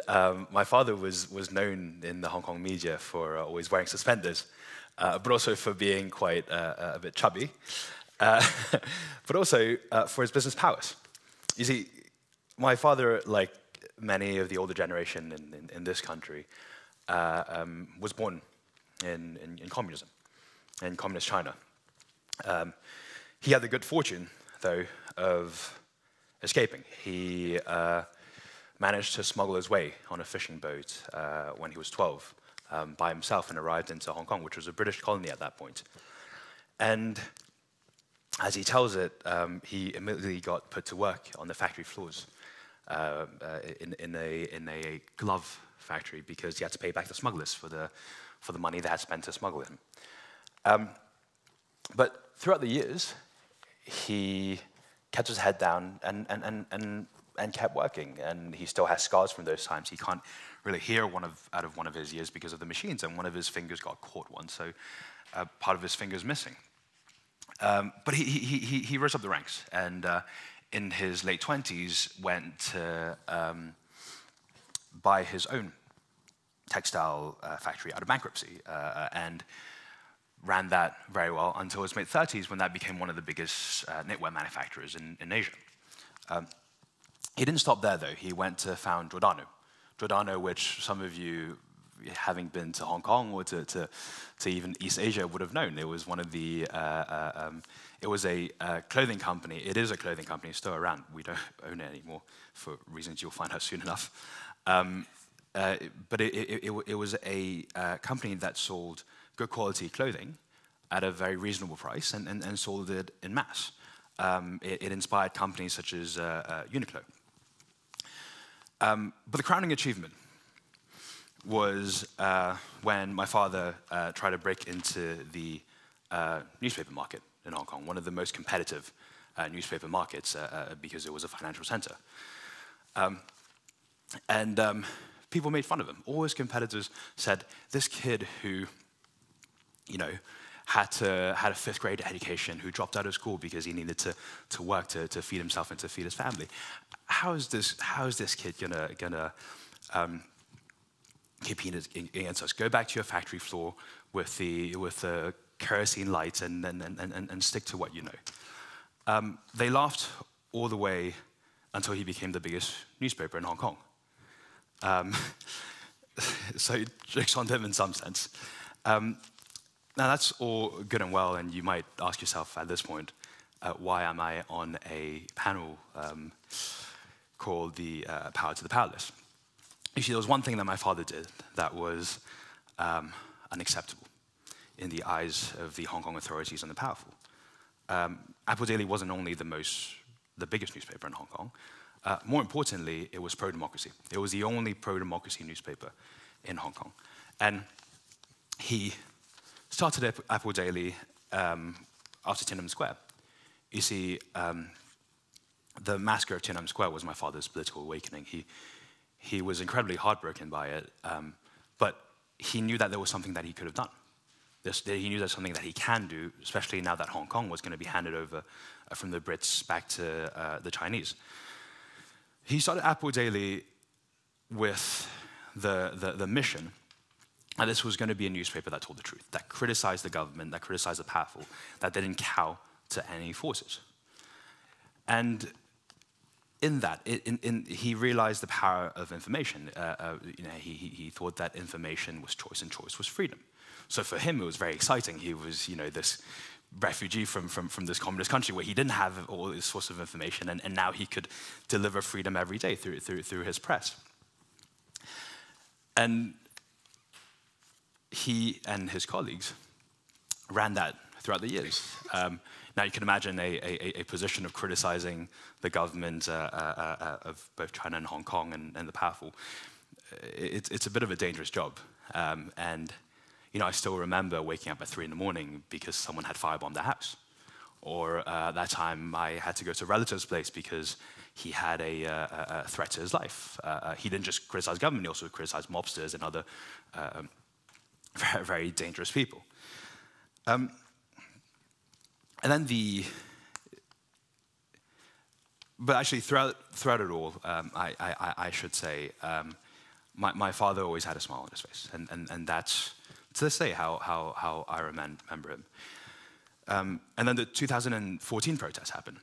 Speaker 7: my father was known in the Hong Kong media for always wearing suspenders, but also for being quite a bit chubby. but also for his business powers. You see, my father, like many of the older generation in this country, was born in communism, in communist China. He had the good fortune, though, of escaping. He managed to smuggle his way on a fishing boat when he was 12 by himself and arrived into Hong Kong, which was a British colony at that point. And as he tells it, he immediately got put to work on the factory floors in a glove factory because he had to pay back the smugglers for the money they had spent to smuggle him. But throughout the years, he kept his head down and kept working, and he still has scars from those times. He can't really hear out of one of his ears because of the machines, and one of his fingers got caught once, so part of his finger's missing. But he rose up the ranks, and in his late 20s went to buy his own textile factory out of bankruptcy, and ran that very well until his mid-30s when that became one of the biggest knitwear manufacturers in Asia. He didn't stop there, though. He went to found Giordano, which some of you, having been to Hong Kong or to even East Asia, would have known. It was one of the, it was a clothing company. It is a clothing company, it's still around. We don't own it anymore for reasons you'll find out soon enough. But it was a company that sold good quality clothing at a very reasonable price and sold it in mass. It inspired companies such as Uniqlo. But the crowning achievement was when my father tried to break into the newspaper market in Hong Kong, one of the most competitive newspaper markets because it was a financial center. People made fun of him. All his competitors said, this kid who, you know, had a fifth grade education, who dropped out of school because he needed to work to feed himself and to feed his family. How is this kid gonna compete against us? Go back to your factory floor with the kerosene lights and stick to what you know. They laughed all the way until he became the biggest newspaper in Hong Kong. So joke's on them in some sense. Now that's all good and well, and you might ask yourself at this point, why am I on a panel called the Power to the Powerless? You see, there was one thing that my father did that was unacceptable in the eyes of the Hong Kong authorities and the powerful. Apple Daily wasn't only the biggest newspaper in Hong Kong. More importantly, it was pro-democracy. It was the only pro-democracy newspaper in Hong Kong. And he started Apple Daily after Tiananmen Square. You see, the massacre of Tiananmen Square was my father's political awakening. He was incredibly heartbroken by it, but he knew that there was something that he could have done. He knew there's something that he can do, especially now that Hong Kong was going to be handed over from the Brits back to the Chinese. He started Apple Daily with the mission that this was going to be a newspaper that told the truth, that criticized the government, that criticized the powerful, that didn't cow to any forces. And in that, he realized the power of information. He thought that information was choice and choice was freedom. So for him, it was very exciting. He was, this refugee from this communist country where he didn't have all this source of information, and now he could deliver freedom every day through his press. And he and his colleagues ran that throughout the years. Now you can imagine a position of criticizing the government of both China and Hong Kong and the powerful. It's a bit of a dangerous job. I still remember waking up at 3 in the morning because someone had firebombed the house. Or that time I had to go to a relative's place because he had a threat to his life. He didn't just criticize government, he also criticized mobsters and other very, very dangerous people. And then but actually throughout it all, I should say, my father always had a smile on his face, and that's to this day how I remember him. And then the 2014 protests happened,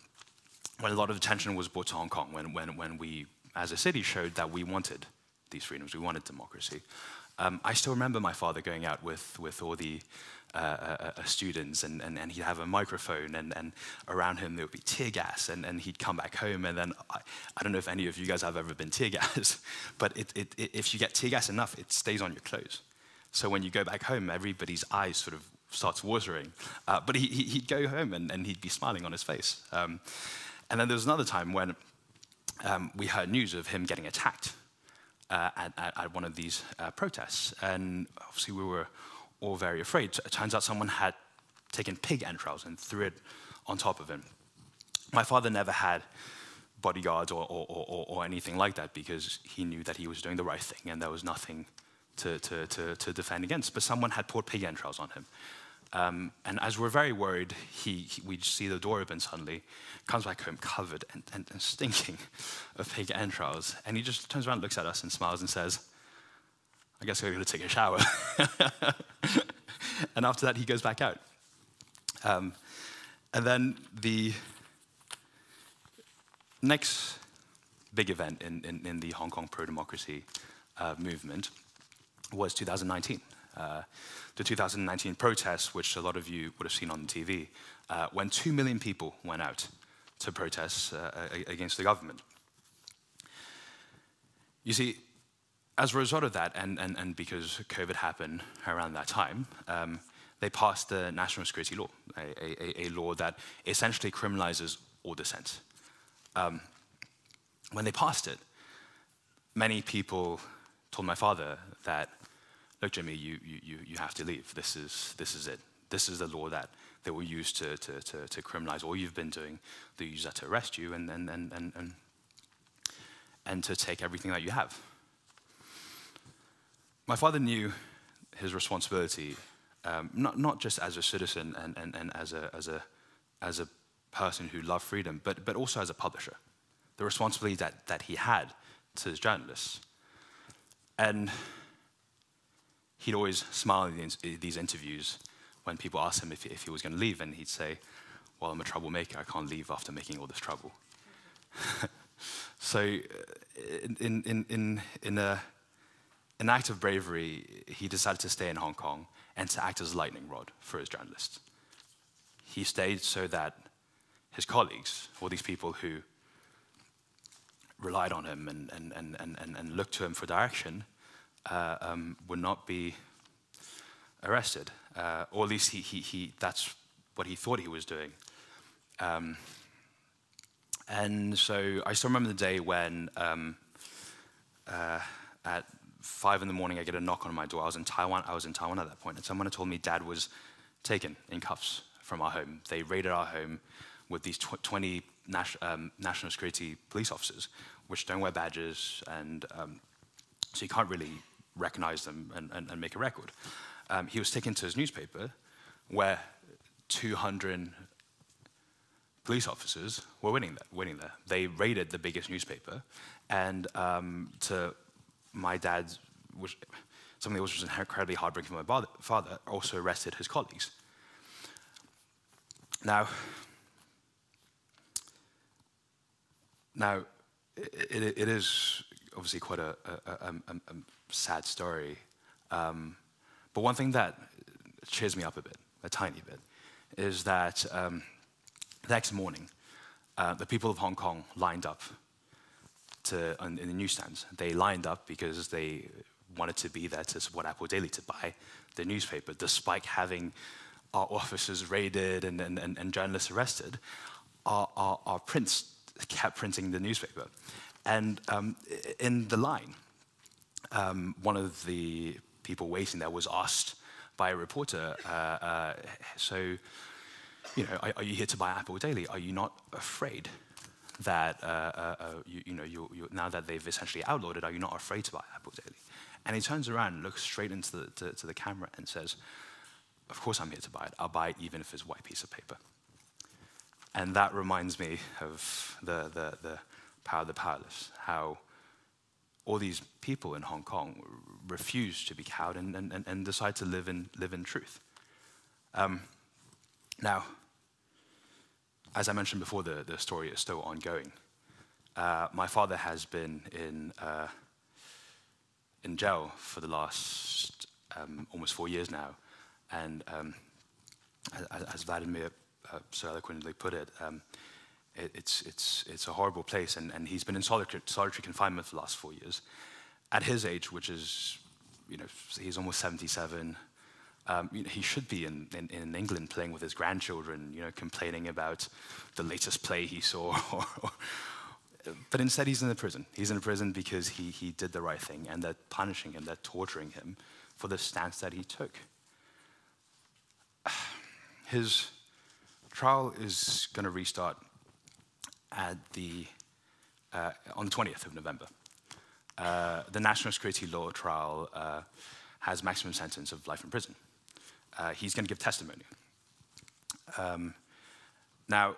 Speaker 7: when a lot of attention was brought to Hong Kong, when we, as a city, showed that we wanted these freedoms, we wanted democracy. I still remember my father going out with all the students, and he'd have a microphone, and around him there would be tear gas, and he'd come back home, and then, I don't know if any of you guys have ever been tear gas, but if you get tear gas enough, it stays on your clothes. So when you go back home, everybody's eyes sort of starts watering. But he'd go home, and he'd be smiling on his face. And then there was another time when we heard news of him getting attacked at one of these protests. And obviously we were all very afraid. It turns out someone had taken pig entrails and threw it on top of him. My father never had bodyguards or anything like that, because he knew that he was doing the right thing and there was nothing to defend against. But someone had poured pig entrails on him. And as we're very worried, we see the door open suddenly, comes back home covered and stinking of pig entrails. And he just turns around, looks at us and smiles and says, "I guess we're going to take a shower." And after that, he goes back out. And then the next big event in the Hong Kong pro-democracy movement was 2019. The 2019 protests, which a lot of you would have seen on TV, when 2 million people went out to protest against the government. You see, as a result of that, and because COVID happened around that time, they passed the National Security Law, a law that essentially criminalizes all dissent. When they passed it, many people told my father that, "Look, Jimmy, you have to leave. This is it. This is the law that they will use to criminalize all you've been doing. They use that to arrest you and to take everything that you have." My father knew his responsibility, not just as a citizen and as a person who loved freedom, but also as a publisher. The responsibility that he had to his journalists. And he'd always smile in these interviews when people asked him if he was going to leave, and he'd say, "Well, I'm a troublemaker. I can't leave after making all this trouble." So in an act of bravery, he decided to stay in Hong Kong and to act as a lightning rod for his journalists. He stayed so that his colleagues, all these people who relied on him and looked to him for direction, would not be arrested, or at least that's what he thought he was doing. And so I still remember the day when at 5 in the morning I get a knock on my door. I was in Taiwan at that point, and someone had told me Dad was taken in cuffs from our home. They raided our home with these 20 national security police officers, which don't wear badges, and so you can't really recognize them and make a record. He was taken to his newspaper, where 200 police officers were waiting there. They raided the biggest newspaper, and to my dad's, something which was incredibly heartbreaking for my father, also arrested his colleagues. Now, it is obviously quite a sad story, but one thing that cheers me up a bit, a tiny bit, is that the next morning, the people of Hong Kong lined up in the newsstands. They lined up because they wanted to be there to support Apple Daily, to buy the newspaper, despite having our officers raided and journalists arrested. Our prints kept printing the newspaper. And in the line, one of the people waiting there was asked by a reporter, "So, you know, are you here to buy Apple Daily? Are you not afraid that, now that they've essentially outlawed it, are you not afraid to buy Apple Daily?" And he turns around, looks straight into the camera and says, "Of course I'm here to buy it. I'll buy it even if it's a white piece of paper." And that reminds me of the power of the powerless, how all these people in Hong Kong refuse to be cowed and decide to live in truth. Now, as I mentioned before, the story is still ongoing. My father has been in jail for the last almost 4 years now, and as Vladimir so eloquently put it, it's a horrible place, and he's been in solitary confinement for the last 4 years. At his age, which is, he's almost 77, he should be in England playing with his grandchildren, complaining about the latest play he saw. But instead, he's in the prison. He's in a prison because he did the right thing, and they're punishing him, they're torturing him for the stance that he took. His trial is going to restart at on the 20th of November. The National Security Law trial has maximum sentence of life in prison. He's going to give testimony. Now,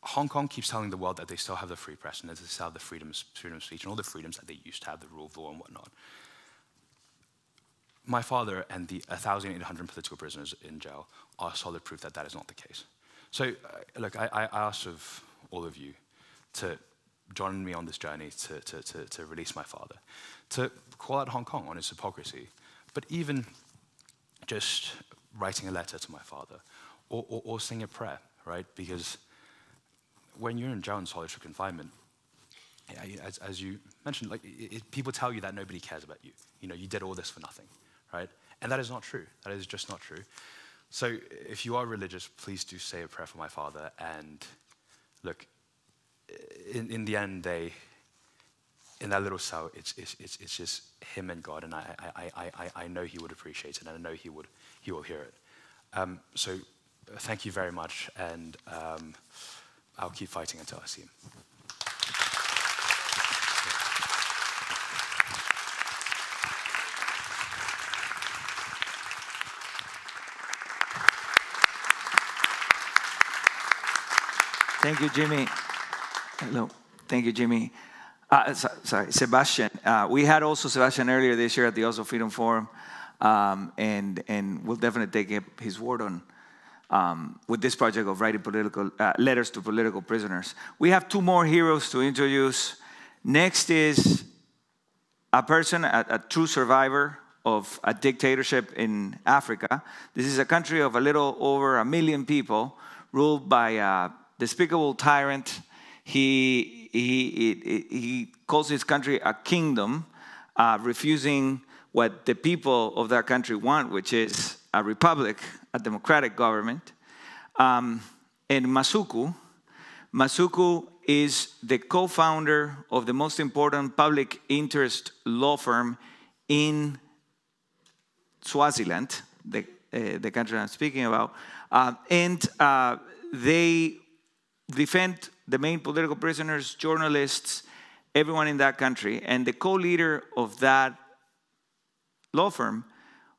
Speaker 7: Hong Kong keeps telling the world that they still have the free press and that they still have the freedom of speech and all the freedoms that they used to have, the rule of law and whatnot. My father and the 1,800 political prisoners in jail are solid proof that that is not the case. So, look, I ask of all of you to join me on this journey to release my father, to call out Hong Kong on its hypocrisy, but even just writing a letter to my father or saying a prayer, right? Because when you're in jail in solitary confinement, as you mentioned, people tell you that nobody cares about you. You did all this for nothing, right? And that is not true. That is just not true. So if you are religious, please do say a prayer for my father. And look, in the end, in that little cell, it's just him and God. And I know he would appreciate it, and I know he will hear it. So thank you very much, and I'll keep fighting until I see him.
Speaker 4: Thank you, Jimmy. Hello. Thank you, Jimmy. Sorry, Sebastien. We had also Sebastien earlier this year at the Oslo Freedom Forum, and we'll definitely take his word on with this project of writing political letters to political prisoners. We have two more heroes to introduce. Next is a person, a true survivor of a dictatorship in Africa. This is a country of a little over 1 million people, ruled by a despicable tyrant. He calls his country a kingdom, refusing what the people of that country want, which is a republic, a democratic government. And Masuku is the co-founder of the most important public interest law firm in Swaziland, the country I'm speaking about. They defend the main political prisoners, journalists, everyone in that country. And the co-leader of that law firm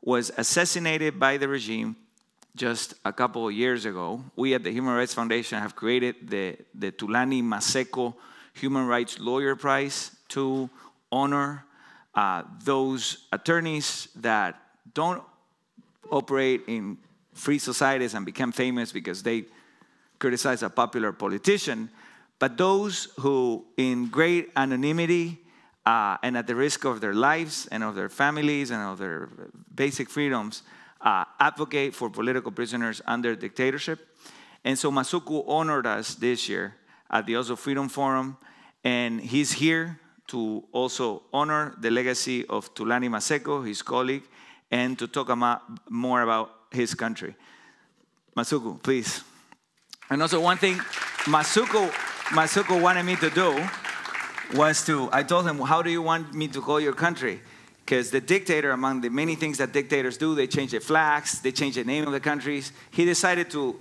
Speaker 4: was assassinated by the regime just a couple of years ago. We at the Human Rights Foundation have created the Thulani Maseko Human Rights Lawyer Prize to honor those attorneys that don't operate in free societies and become famous because they criticize a popular politician, but those who, in great anonymity and at the risk of their lives and of their families and of their basic freedoms, advocate for political prisoners under dictatorship. And so Masuku honored us this year at the Oslo Freedom Forum, and he's here to also honor the legacy of Thulani Maseko, his colleague, and to talk more about his country. Masuku, please. And also one thing Masuku wanted me to do was I told him, how do you want me to call your country? Because the dictator, among the many things that dictators do, they change the flags, they change the name of the countries. He decided to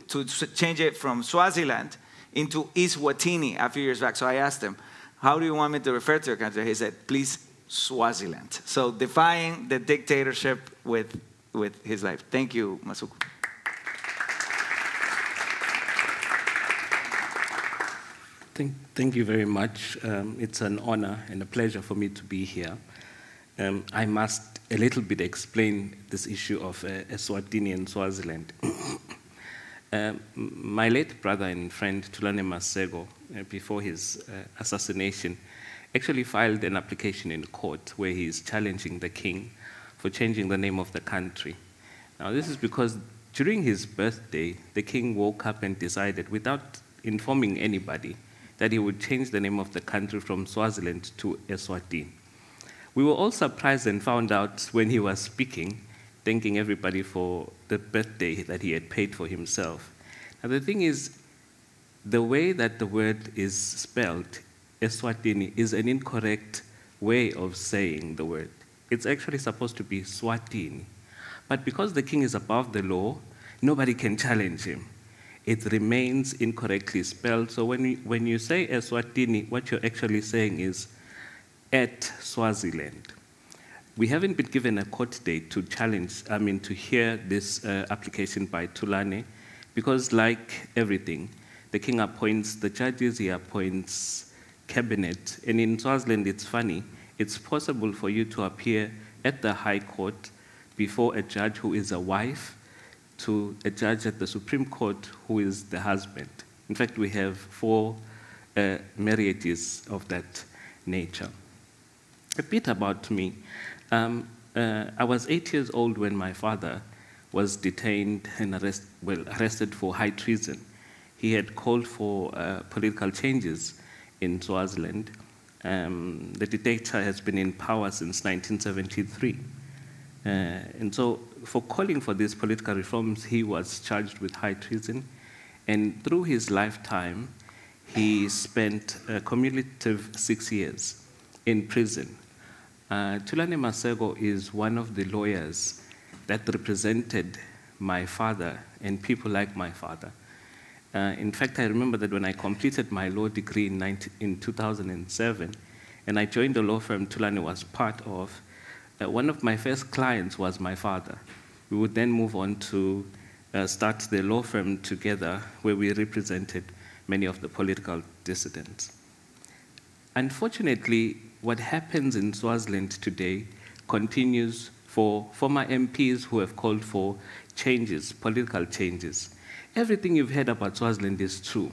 Speaker 4: change it from Swaziland into Eswatini a few years back. So I asked him, how do you want me to refer to your country? He said, please, Swaziland. So defying the dictatorship with his life. Thank you, Masuku.
Speaker 8: Thank you very much. It's an honor and a pleasure for me to be here. I must a little bit explain this issue of Eswatini and Swaziland. My late brother and friend, Thulane Masego, before his assassination, actually filed an application in court where he is challenging the king for changing the name of the country. Now, this is because during his birthday, the king woke up and decided, without informing anybody, that he would change the name of the country from Swaziland to Eswatini. We were all surprised and found out when he was speaking, thanking everybody for the birthday that he had paid for himself. Now, the thing is, the way that the word is spelled, Eswatini, is an incorrect way of saying the word. It's actually supposed to be Swatini. But because the king is above the law, nobody can challenge him. It remains incorrectly spelled. So when you say Eswatini, what you're actually saying is at Swaziland. We haven't been given a court date to to hear this application by Thulane, because like everything, the king appoints the judges, he appoints cabinet. And in Swaziland, it's funny, it's possible for you to appear at the High Court before a judge who is a wife to a judge at the Supreme Court who is the husband. In fact, we have 4 marriages of that nature. A bit about me. I was 8 years old when my father was detained and arrested for high treason. He had called for political changes in Swaziland. The dictator has been in power since 1973. And so for calling for these political reforms, he was charged with high treason. And through his lifetime, he spent a cumulative 6 years in prison. Thulane Masego is one of the lawyers that represented my father and people like my father. In fact, I remember that when I completed my law degree in 2007, and I joined the law firm Thulane was part of, one of my first clients was my father. We would then move on to start the law firm together, where we represented many of the political dissidents. Unfortunately, what happens in Swaziland today continues for former MPs who have called for changes, political changes. Everything you've heard about Swaziland is true.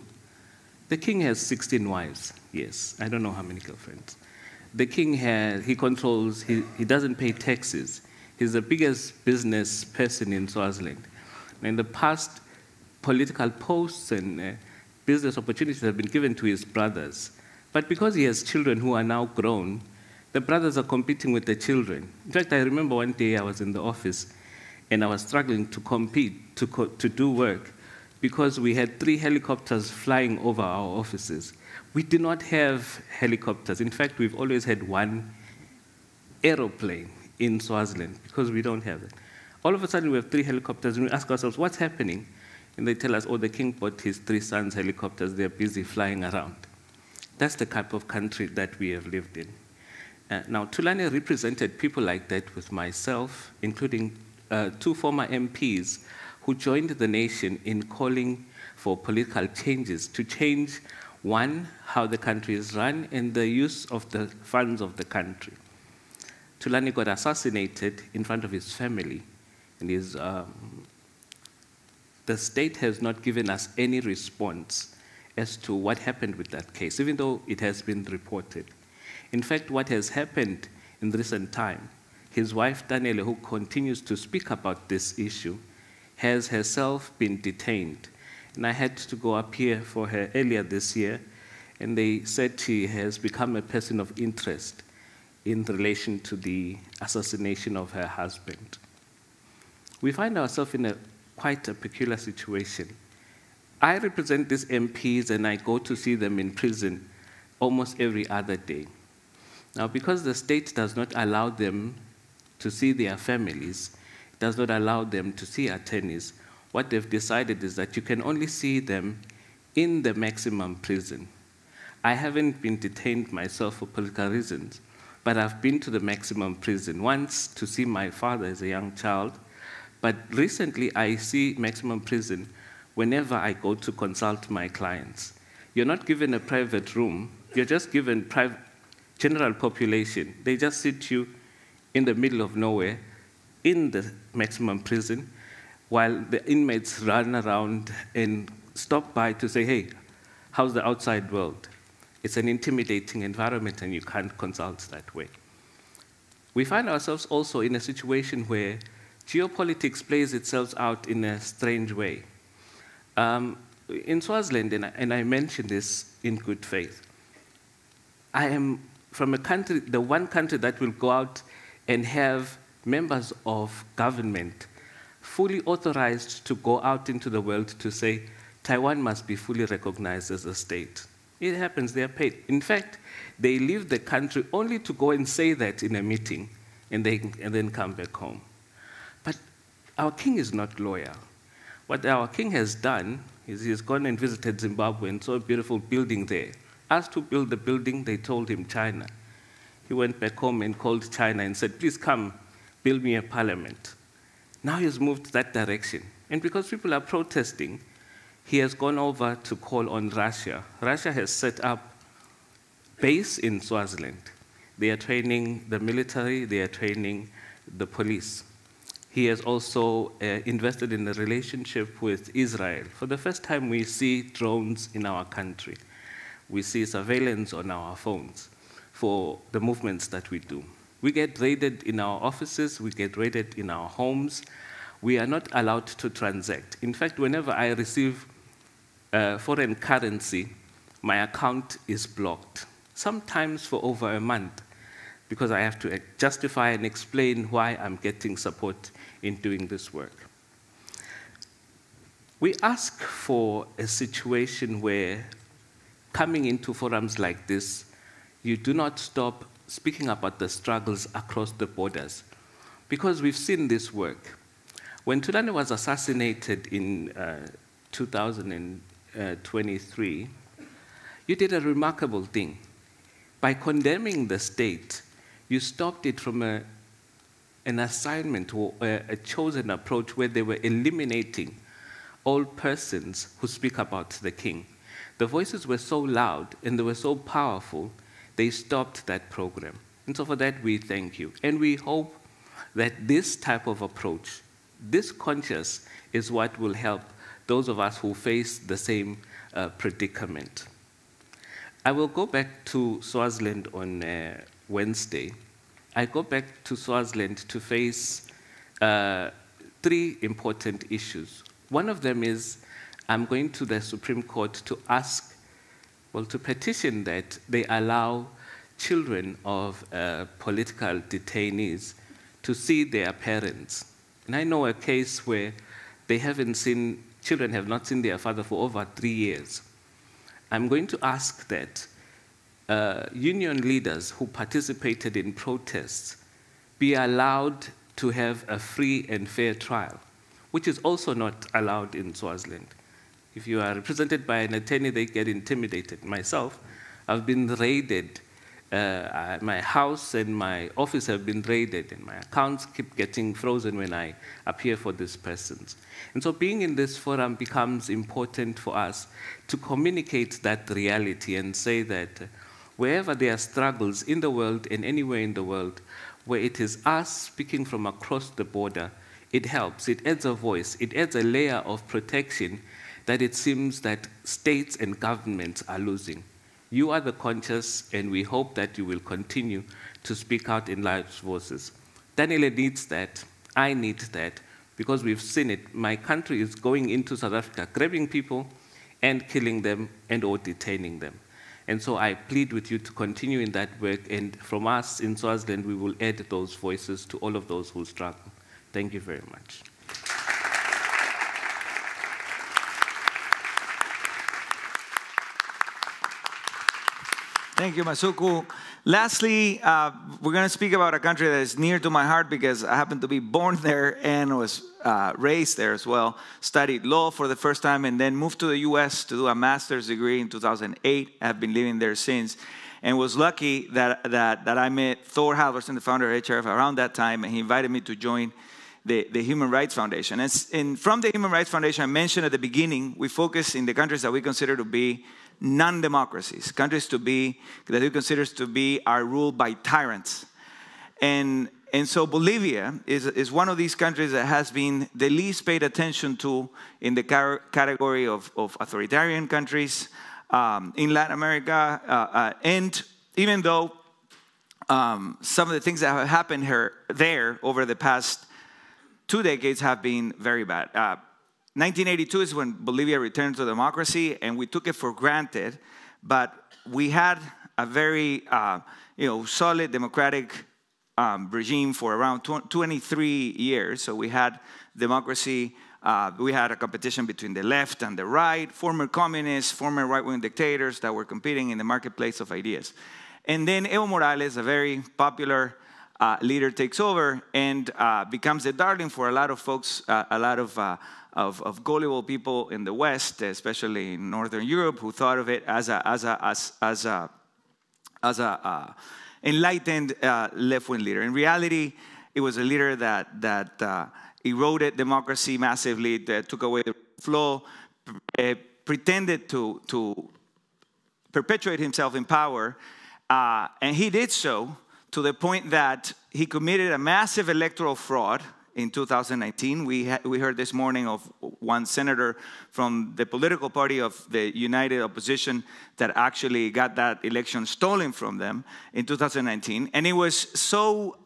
Speaker 8: The king has 16 wives, yes. I don't know how many girlfriends. The king he doesn't pay taxes. He's the biggest business person in Swaziland. In the past, political posts and business opportunities have been given to his brothers. But because he has children who are now grown, the brothers are competing with the children. In fact, I remember one day I was in the office and I was struggling to compete, to do work, because we had 3 helicopters flying over our offices. We did not have helicopters. In fact, we've always had 1 aeroplane in Swaziland because we don't have it. All of a sudden, we have 3 helicopters, and we ask ourselves, what's happening? And they tell us, oh, the king bought his 3 sons' helicopters. They're busy flying around. That's the type of country that we have lived in. Now, Thulane represented people like that with myself, including 2 former MPs who joined the nation in calling for political changes to change, 1, how the country is run, and the use of the funds of the country. Thulane got assassinated in front of his family, and the state has not given us any response as to what happened with that case, even though it has been reported. In fact, what has happened in recent time, his wife, Banele, who continues to speak about this issue, has herself been detained. And I had to go up here for her earlier this year, and they said she has become a person of interest in relation to the assassination of her husband. We find ourselves in quite a peculiar situation. I represent these MPs, and I go to see them in prison almost every other day. Now, because the state does not allow them to see their families, it does not allow them to see attorneys, what they've decided is that you can only see them in the maximum prison. I haven't been detained myself for political reasons, but I've been to the maximum prison once to see my father as a young child, but recently I see maximum prison whenever I go to consult my clients. You're not given a private room, you're just given general population. They just sit you in the middle of nowhere in the maximum prison while the inmates run around and stop by to say, hey, how's the outside world? It's an intimidating environment and you can't consult that way. We find ourselves also in a situation where geopolitics plays itself out in a strange way. In Swaziland, and I mention this in good faith, I am from a country, the one country that will go out and have members of government fully authorized to go out into the world to say, Taiwan must be fully recognized as a state. It happens, they are paid. In fact, they leave the country only to go and say that in a meeting and then come back home. But our king is not loyal. What our king has done is he has gone and visited Zimbabwe and saw a beautiful building there. Asked to build the building, they told him China. He went back home and called China and said, please come, build me a parliament. Now he has moved that direction. And because people are protesting, he has gone over to call on Russia. Russia has set up base in Swaziland. They are training the military, they are training the police. He has also invested in a relationship with Israel. For the first time, we see drones in our country. We see surveillance on our phones for the movements that we do. We get raided in our offices, we get raided in our homes. We are not allowed to transact. In fact, whenever I receive foreign currency, my account is blocked, sometimes for over a month, because I have to justify and explain why I'm getting support in doing this work. We ask for a situation where, coming into forums like this, you do not stop speaking about the struggles across the borders, because we've seen this work. When Thulani was assassinated in 2023, you did a remarkable thing. By condemning the state, you stopped it from an assignment or a chosen approach where they were eliminating all persons who speak about the king. The voices were so loud and they were so powerful, they stopped that program. And so for that, we thank you. And we hope that this type of approach, this conscience, is what will help those of us who face the same predicament. I will go back to Swaziland on Wednesday. I go back to Swaziland to face 3 important issues. One of them is I'm going to the Supreme Court to ask, well, to petition that they allow children of political detainees to see their parents. And I know a case where they haven't seen, children have not seen their father for over 3 years. I'm going to ask that union leaders who participated in protests be allowed to have a free and fair trial, which is also not allowed in Swaziland. If you are represented by an attorney, they get intimidated. Myself, I've been raided. My house and my office have been raided, and my accounts keep getting frozen when I appear for these persons. And so being in this forum becomes important for us to communicate that reality and say that wherever there are struggles in the world and anywhere in the world, where it is us speaking from across the border, it helps. It adds a voice. It adds a layer of protection that it seems that states and governments are losing. You are the conscious, and we hope that you will continue to speak out in loud voices. Banele needs that. I need that, because we've seen it. My country is going into South Africa, grabbing people and killing them and or detaining them. And so I plead with you to continue in that work, and from us in Swaziland, we will add those voices to all of those who struggle. Thank you very much.
Speaker 4: Thank you, Masuku. Lastly, we're going to speak about a country that is near to my heart because I happen to be born there and was raised there as well. Studied law for the first time and then moved to the U.S. to do a master's degree in 2008. I have been living there since, and was lucky that I met Thor Halvorsen, the founder of HRF, around that time, and he invited me to join the Human Rights Foundation. And from the Human Rights Foundation, I mentioned at the beginning, we focus in the countries that we consider to be non-democracies, countries that we consider to be are ruled by tyrants. And And so Bolivia is one of these countries that has been the least paid attention to in the category of authoritarian countries in Latin America. And even though some of the things that have happened there over the past 2 decades have been very bad. 1982 is when Bolivia returned to democracy, and we took it for granted, but we had a very solid democratic regime for around 23 years. So we had democracy, we had a competition between the left and the right, former communists, former right-wing dictators that were competing in the marketplace of ideas. And then Evo Morales, a very popular leader, takes over and becomes the darling for a lot of folks, a lot of gullible people in the West, especially in Northern Europe, who thought of it as a enlightened left-wing leader. In reality, it was a leader that eroded democracy massively, that took away the flow, pretended to perpetuate himself in power, and he did so to the point that he committed a massive electoral fraud in 2019. We heard this morning of one senator from the political party of the United Opposition that actually got that election stolen from them in 2019. And it was so,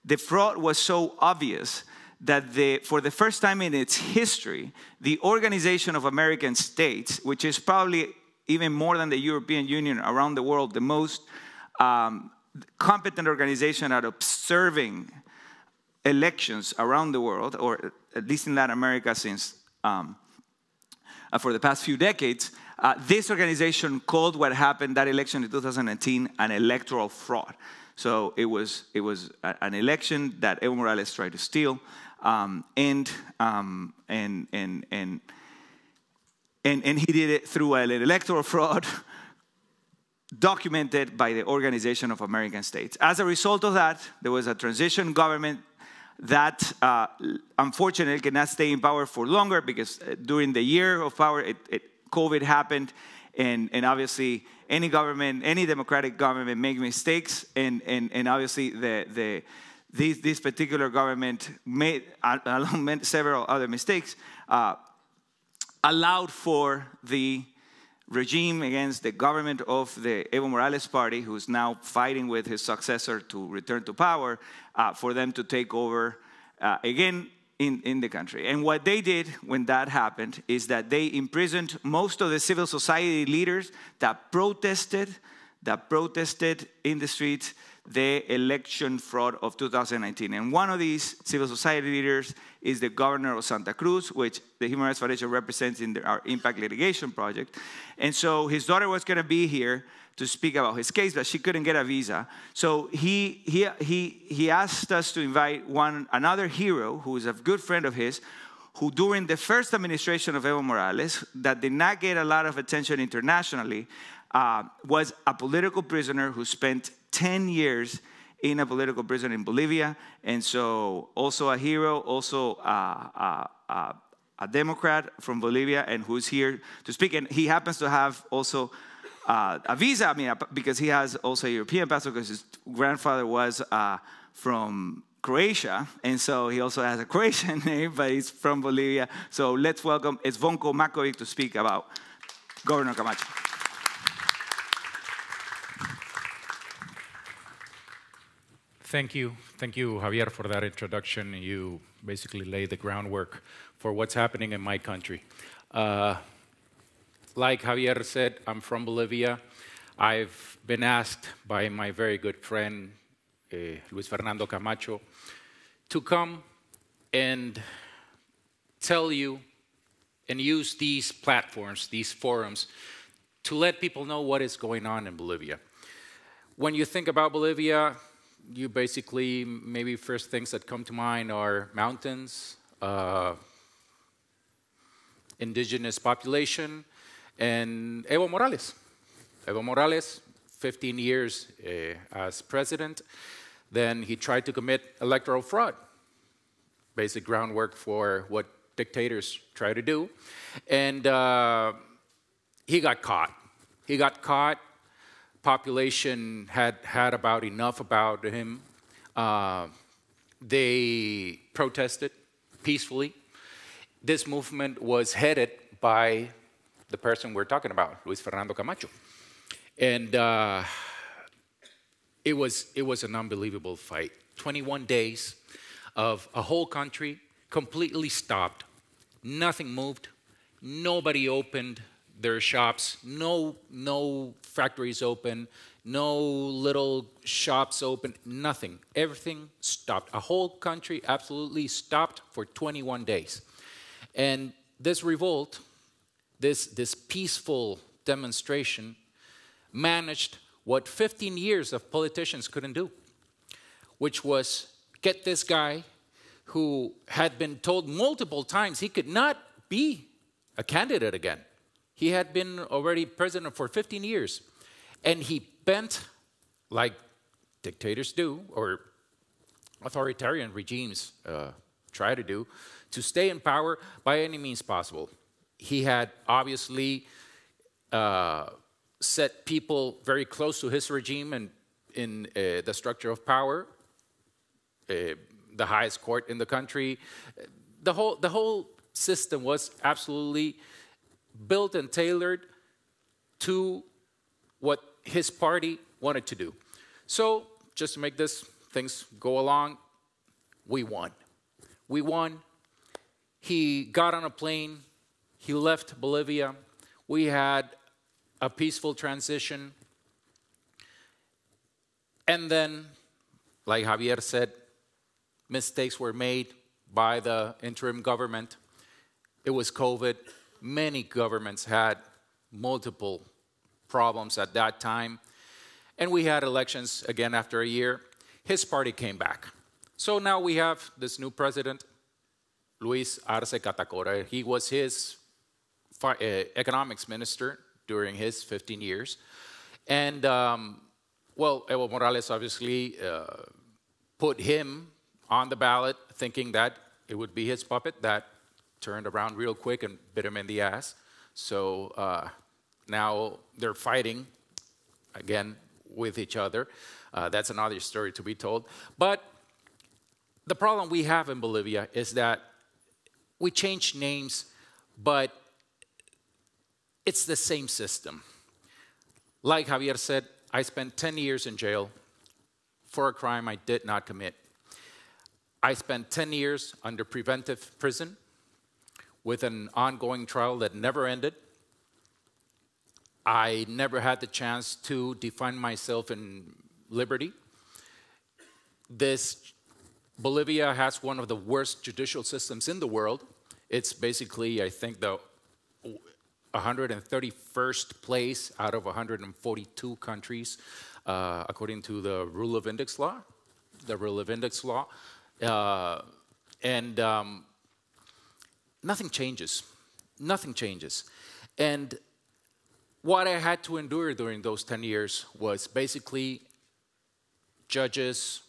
Speaker 4: the fraud was so obvious that for the first time in its history, the Organization of American States, which is probably even more than the European Union around the world, the most competent organization at observing elections around the world, or at least in Latin America since for the past few decades, this organization called what happened, that election in 2019, an electoral fraud. So it was an election that Evo Morales tried to steal, and he did it through an electoral fraud documented by the Organization of American States. As a result of that, there was a transition government that unfortunately cannot stay in power for longer, because during the year of power, COVID happened, and obviously any government, any democratic government make mistakes, and obviously this particular government made, along with several other mistakes, allowed for the regime against the government of the Evo Morales party, who's now fighting with his successor to return to power, for them to take over again in the country. And what they did when that happened is that they imprisoned most of the civil society leaders that protested in the streets the election fraud of 2019. And one of these civil society leaders is the governor of Santa Cruz, which the Human Rights Foundation represents in our Impact Litigation project. And so his daughter was going to be here to speak about his case, but she couldn't get a visa. So he asked us to invite another hero, who is a good friend of his, who during the first administration of Evo Morales, that did not get a lot of attention internationally, was a political prisoner who spent 10 years in a political prison in Bolivia, and so also a hero, also a Democrat from Bolivia, and who's here to speak. And he happens to have also a visa, because he has also a European passport, because his grandfather was from Croatia, and so he also has a Croatian name, but he's from Bolivia. So let's welcome Zvonko Matkovic to speak about Governor Camacho.
Speaker 9: Thank you, Javier, for that introduction. You basically laid the groundwork for what's happening in my country. Like Javier said, I'm from Bolivia. I've been asked by my very good friend, Luis Fernando Camacho, to come and tell you and use these platforms, these forums, to let people know what is going on in Bolivia. When you think about Bolivia, you basically, maybe first things that come to mind are mountains, indigenous population, and Evo Morales. Evo Morales, 15 years as president. Then he tried to commit electoral fraud, basic groundwork for what dictators try to do. And he got caught. Population had about enough about him. They protested peacefully. This movement was headed by the person we're talking about, Luis Fernando Camacho. And it was an unbelievable fight. 21 days of a whole country completely stopped. Nothing moved. Nobody opened their shops. No factories open. No little shops open. Nothing. Everything stopped. A whole country absolutely stopped for 21 days. And this revolt, this peaceful demonstration, managed what 15 years of politicians couldn't do, which was get this guy who had been told multiple times he could not be a candidate again. He had been already president for 15 years. And he bent, like dictators do, or authoritarian regimes try to do, to stay in power by any means possible. He had obviously set people very close to his regime and in the structure of power, the highest court in the country. The whole system was absolutely built and tailored to what his party wanted to do. So, just to make things go along, we won. We won. He got on a plane. He left Bolivia. We had a peaceful transition. And then, like Javier said, mistakes were made by the interim government. It was COVID. Many governments had multiple problems at that time. And we had elections again after a year. His party came back. So now we have this new president, Luis Arce Catacora. He was his economics minister during his 15 years. And, well, Evo Morales obviously put him on the ballot thinking that it would be his puppet. That turned around real quick and bit him in the ass. So now they're fighting again with each other. That's another story to be told. But the problem we have in Bolivia is that we change names, but it's the same system. Like Javier said, I spent 10 years in jail for a crime I did not commit. I spent 10 years under preventive prison with an ongoing trial that never ended. I never had the chance to define myself in liberty. Bolivia has one of the worst judicial systems in the world. It's basically, I think, the 131st place out of 142 countries, according to the Rule of Index law. The Rule of Index law. Nothing changes. Nothing changes. And what I had to endure during those 10 years was basically judges,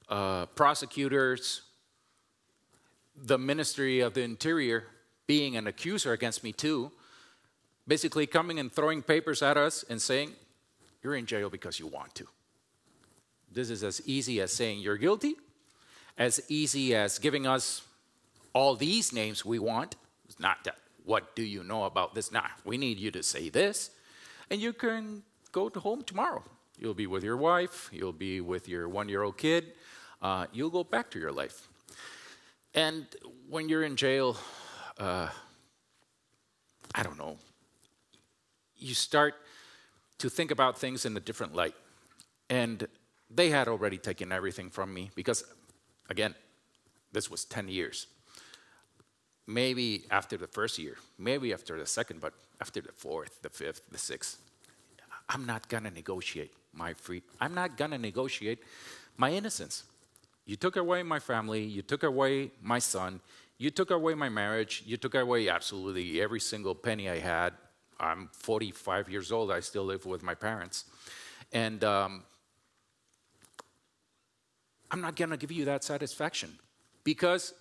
Speaker 9: prosecutors, the Ministry of the Interior being an accuser against me too, basically coming and throwing papers at us and saying, you're in jail because you want to. This is as easy as saying you're guilty, as easy as giving us all these names we want. It's not that, what do you know about this? Nah, we need you to say this, and you can go to home tomorrow. You'll be with your wife, you'll be with your one-year-old kid, you'll go back to your life. And when you're in jail, I don't know, you start to think about things in a different light. And they had already taken everything from me because, again, this was 10 years. Maybe after the first year, maybe after the second, but after the fourth, the fifth, the sixth, I'm not gonna negotiate I'm not gonna negotiate my innocence. You took away my family, you took away my son, you took away my marriage, you took away absolutely every single penny I had. I'm 45 years old, I still live with my parents. And I'm not gonna give you that satisfaction because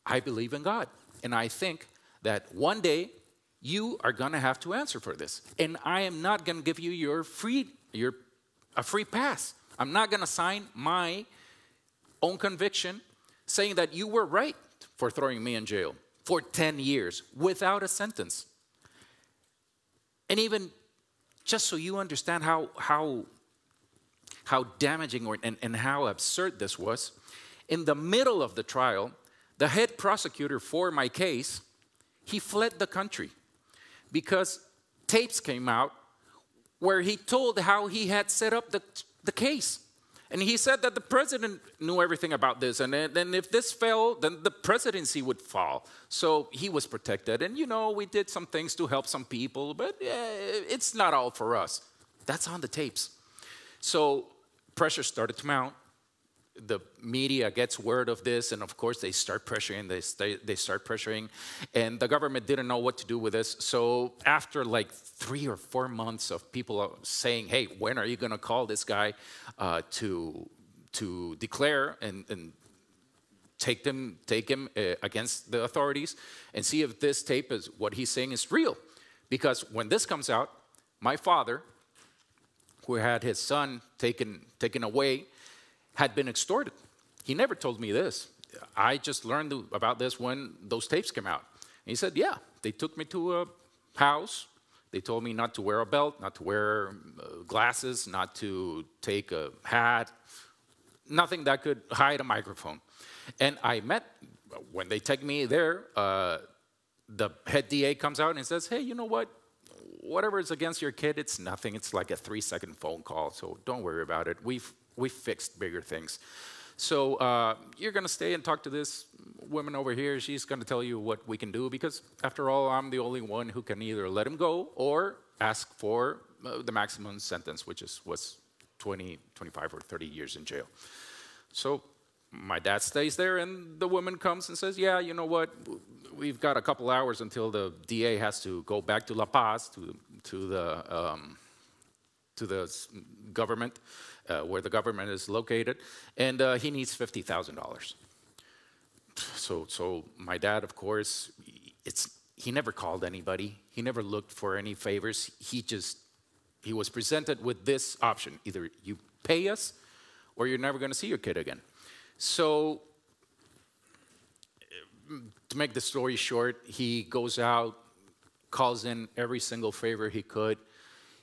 Speaker 9: I believe in God. And I think that one day you are gonna have to answer for this. And I am not gonna give you a free pass. I'm not going to sign my own conviction saying that you were right for throwing me in jail for 10 years without a sentence. And even just so you understand how damaging and how absurd this was, in the middle of the trial, the head prosecutor for my case, he fled the country because tapes came out where he told how he had set up the case. And he said that the president knew everything about this, and then if this fell, then the presidency would fall. So he was protected. And, we did some things to help some people, but it's not all for us. That's on the tapes. So pressure started to mount. The media gets word of this, and of course they start pressuring, they start pressuring, and the government didn't know what to do with this. So after like 3 or 4 months of people saying, hey, when are you going to call this guy to declare and take him against the authorities and see if this tape is what he's saying is real? Because when this comes out, my father, who had his son taken away, had been extorted. He never told me this. I just learned about this when those tapes came out. And he said, yeah, they took me to a house. They told me not to wear a belt, not to wear glasses, not to take a hat, nothing that could hide a microphone. And I met, when they take me there, the head DA comes out and says, hey, you know what? Whatever is against your kid, it's nothing. It's like a 3-second phone call, so don't worry about it. We've fixed bigger things. So you're going to stay and talk to this woman over here. She's going to tell you what we can do, because after all, I'm the only one who can either let him go or ask for the maximum sentence, which was 20, 25, or 30 years in jail. So my dad stays there, and the woman comes and says, yeah, you know what? We've got a couple hours until the DA has to go back to La Paz, to the government, where the government is located, and he needs $50,000. So my dad, of course, he never called anybody. He never looked for any favors. He was presented with this option: either you pay us, or you're never going to see your kid again. So to make the story short, he goes out, calls in every single favor he could.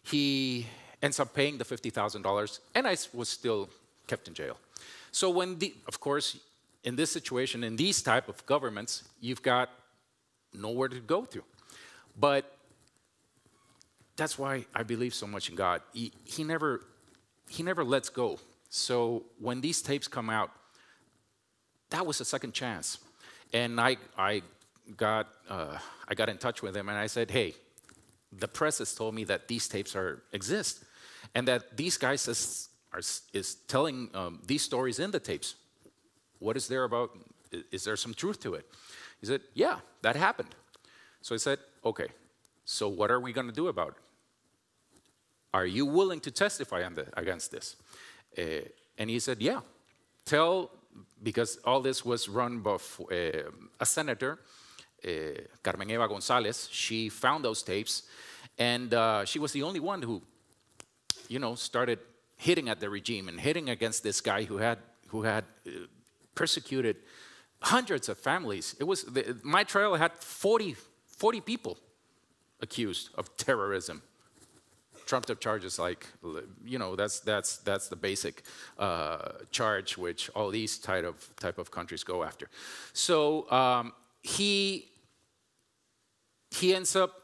Speaker 9: He ends up paying the $50,000, and I was still kept in jail. So of course, in this situation, in these type of governments, you've got nowhere to go to. But that's why I believe so much in God. He never lets go. So when these tapes come out, that was a second chance. And I got in touch with him, and I said, hey, the press has told me that these tapes exist, and that these guys is telling these stories in the tapes. What is there about? Is there some truth to it? He said, yeah, that happened. So I said, okay, so what are we going to do about it? Are you willing to testify against this? And he said, yeah, because all this was run by a senator, Carmen Gonzalez. She found those tapes, and she was the only one who, started hitting at the regime and hitting against this guy who had persecuted hundreds of families. My trial had 40 people accused of terrorism. Trumped up charges like, that's the basic charge which all these type of countries go after. So he ends up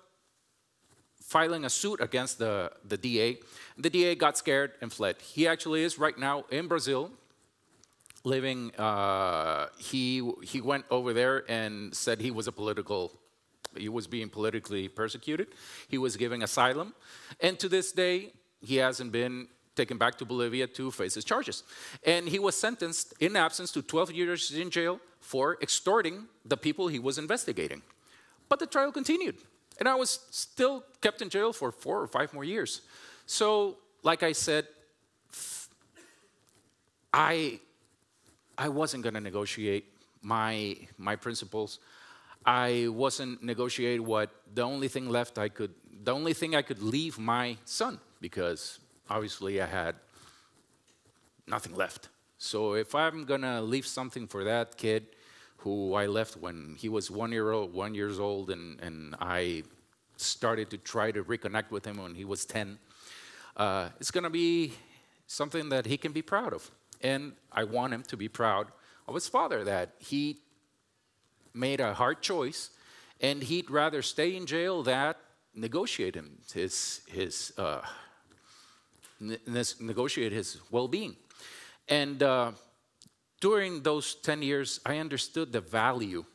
Speaker 9: filing a suit against the DA. The DA got scared and fled. He actually is right now in Brazil, living. He went over there and said he was being politically persecuted. He was giving asylum. And to this day, he hasn't been taken back to Bolivia to face his charges. And he was sentenced in absence to 12 years in jail for extorting the people he was investigating. But the trial continued. And I was still kept in jail for 4 or 5 more years. So, like I said, I wasn't going to negotiate my principles. I wasn't negotiating the only thing I could leave my son, because obviously I had nothing left. So if I'm gonna leave something for that kid who I left when he was 1 year old, and I started to try to reconnect with him when he was 10, it's gonna be something that he can be proud of. And I want him to be proud of his father, that he made a hard choice, and he'd rather stay in jail than negotiate negotiate his well-being. And during those 10 years, I understood the value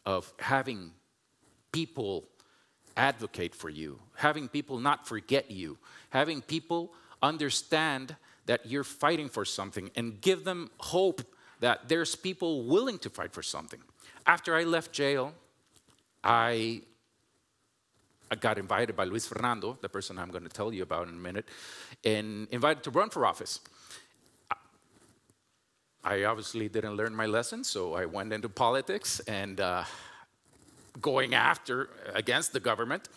Speaker 9: of having people advocate for you, having people not forget you, having people understand that you're fighting for something, and give them hope that there's people willing to fight for something. After I left jail, I got invited by Luis Fernando, the person I'm going to tell you about in a minute, and invited to run for office. I obviously didn't learn my lesson, so I went into politics and going against the government.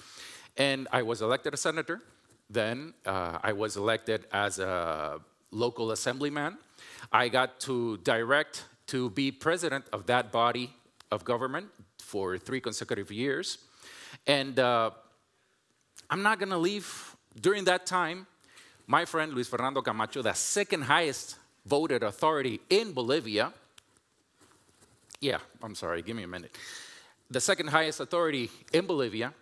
Speaker 9: And I was elected a senator. Then I was elected as a local assemblyman. I got to direct to be president of that body of government for 3 consecutive years. And I'm not going to leave. During that time, my friend Luis Fernando Camacho, the second highest voted authority in Bolivia, give me a minute. The second highest authority in Bolivia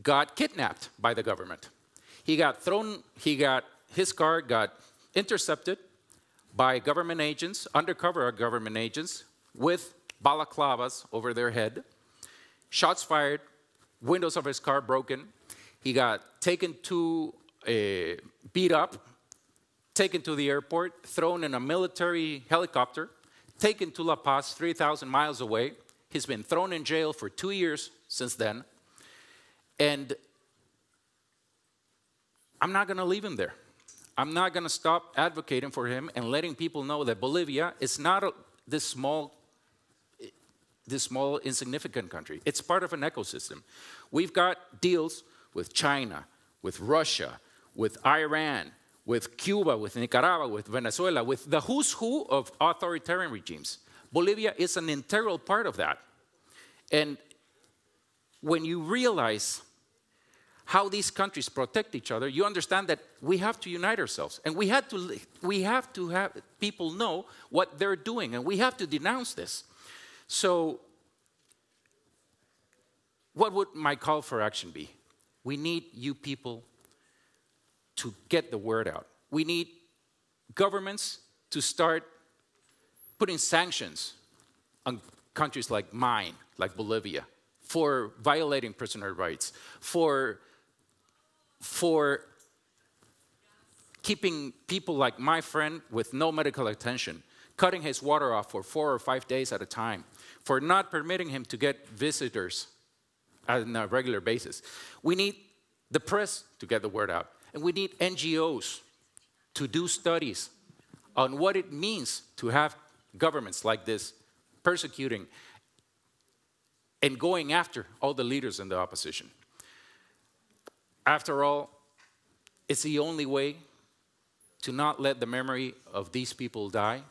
Speaker 9: got kidnapped by the government. His car got intercepted by government agents, undercover government agents, with balaclavas over their head, shots fired, windows of his car broken. He got taken to, beat up, taken to the airport, thrown in a military helicopter, taken to La Paz, 3,000 miles away. He's been thrown in jail for 2 years since then. And I'm not going to leave him there. I'm not going to stop advocating for him and letting people know that Bolivia is not this small, insignificant country. It's part of an ecosystem. We've got deals with China, with Russia, with Iran, with Cuba, with Nicaragua, with Venezuela, with the who's who of authoritarian regimes. Bolivia is an integral part of that. And when you realize how these countries protect each other, you understand that we have to unite ourselves. And we have to have people know what they're doing, and we have to denounce this. So what would my call for action be? We need you people to get the word out. We need governments to start putting sanctions on countries like mine, like Bolivia, for violating prisoner rights, for keeping people like my friend with no medical attention, cutting his water off for 4 or 5 days at a time, for not permitting him to get visitors on a regular basis. We need the press to get the word out. And we need NGOs to do studies on what it means to have governments like this persecuting and going after all the leaders in the opposition. After all, it's the only way to not let the memory of these people die,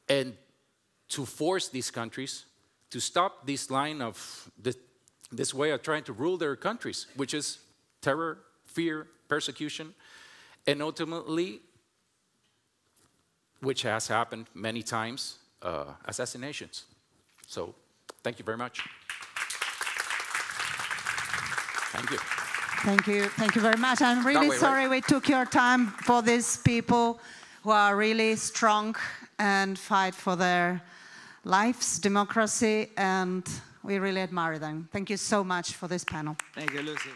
Speaker 9: and to force these countries to stop this line of this way of trying to rule their countries, which is terror, fear, persecution, and ultimately, which has happened many times, assassinations. So, thank you very much. Thank you.
Speaker 1: Thank you. Thank you very much. I'm really sorry we took your time for these people who are really strong and fight for their lives, democracy, and we really admire them. Thank you so much for this panel.
Speaker 4: Thank you, Lucie.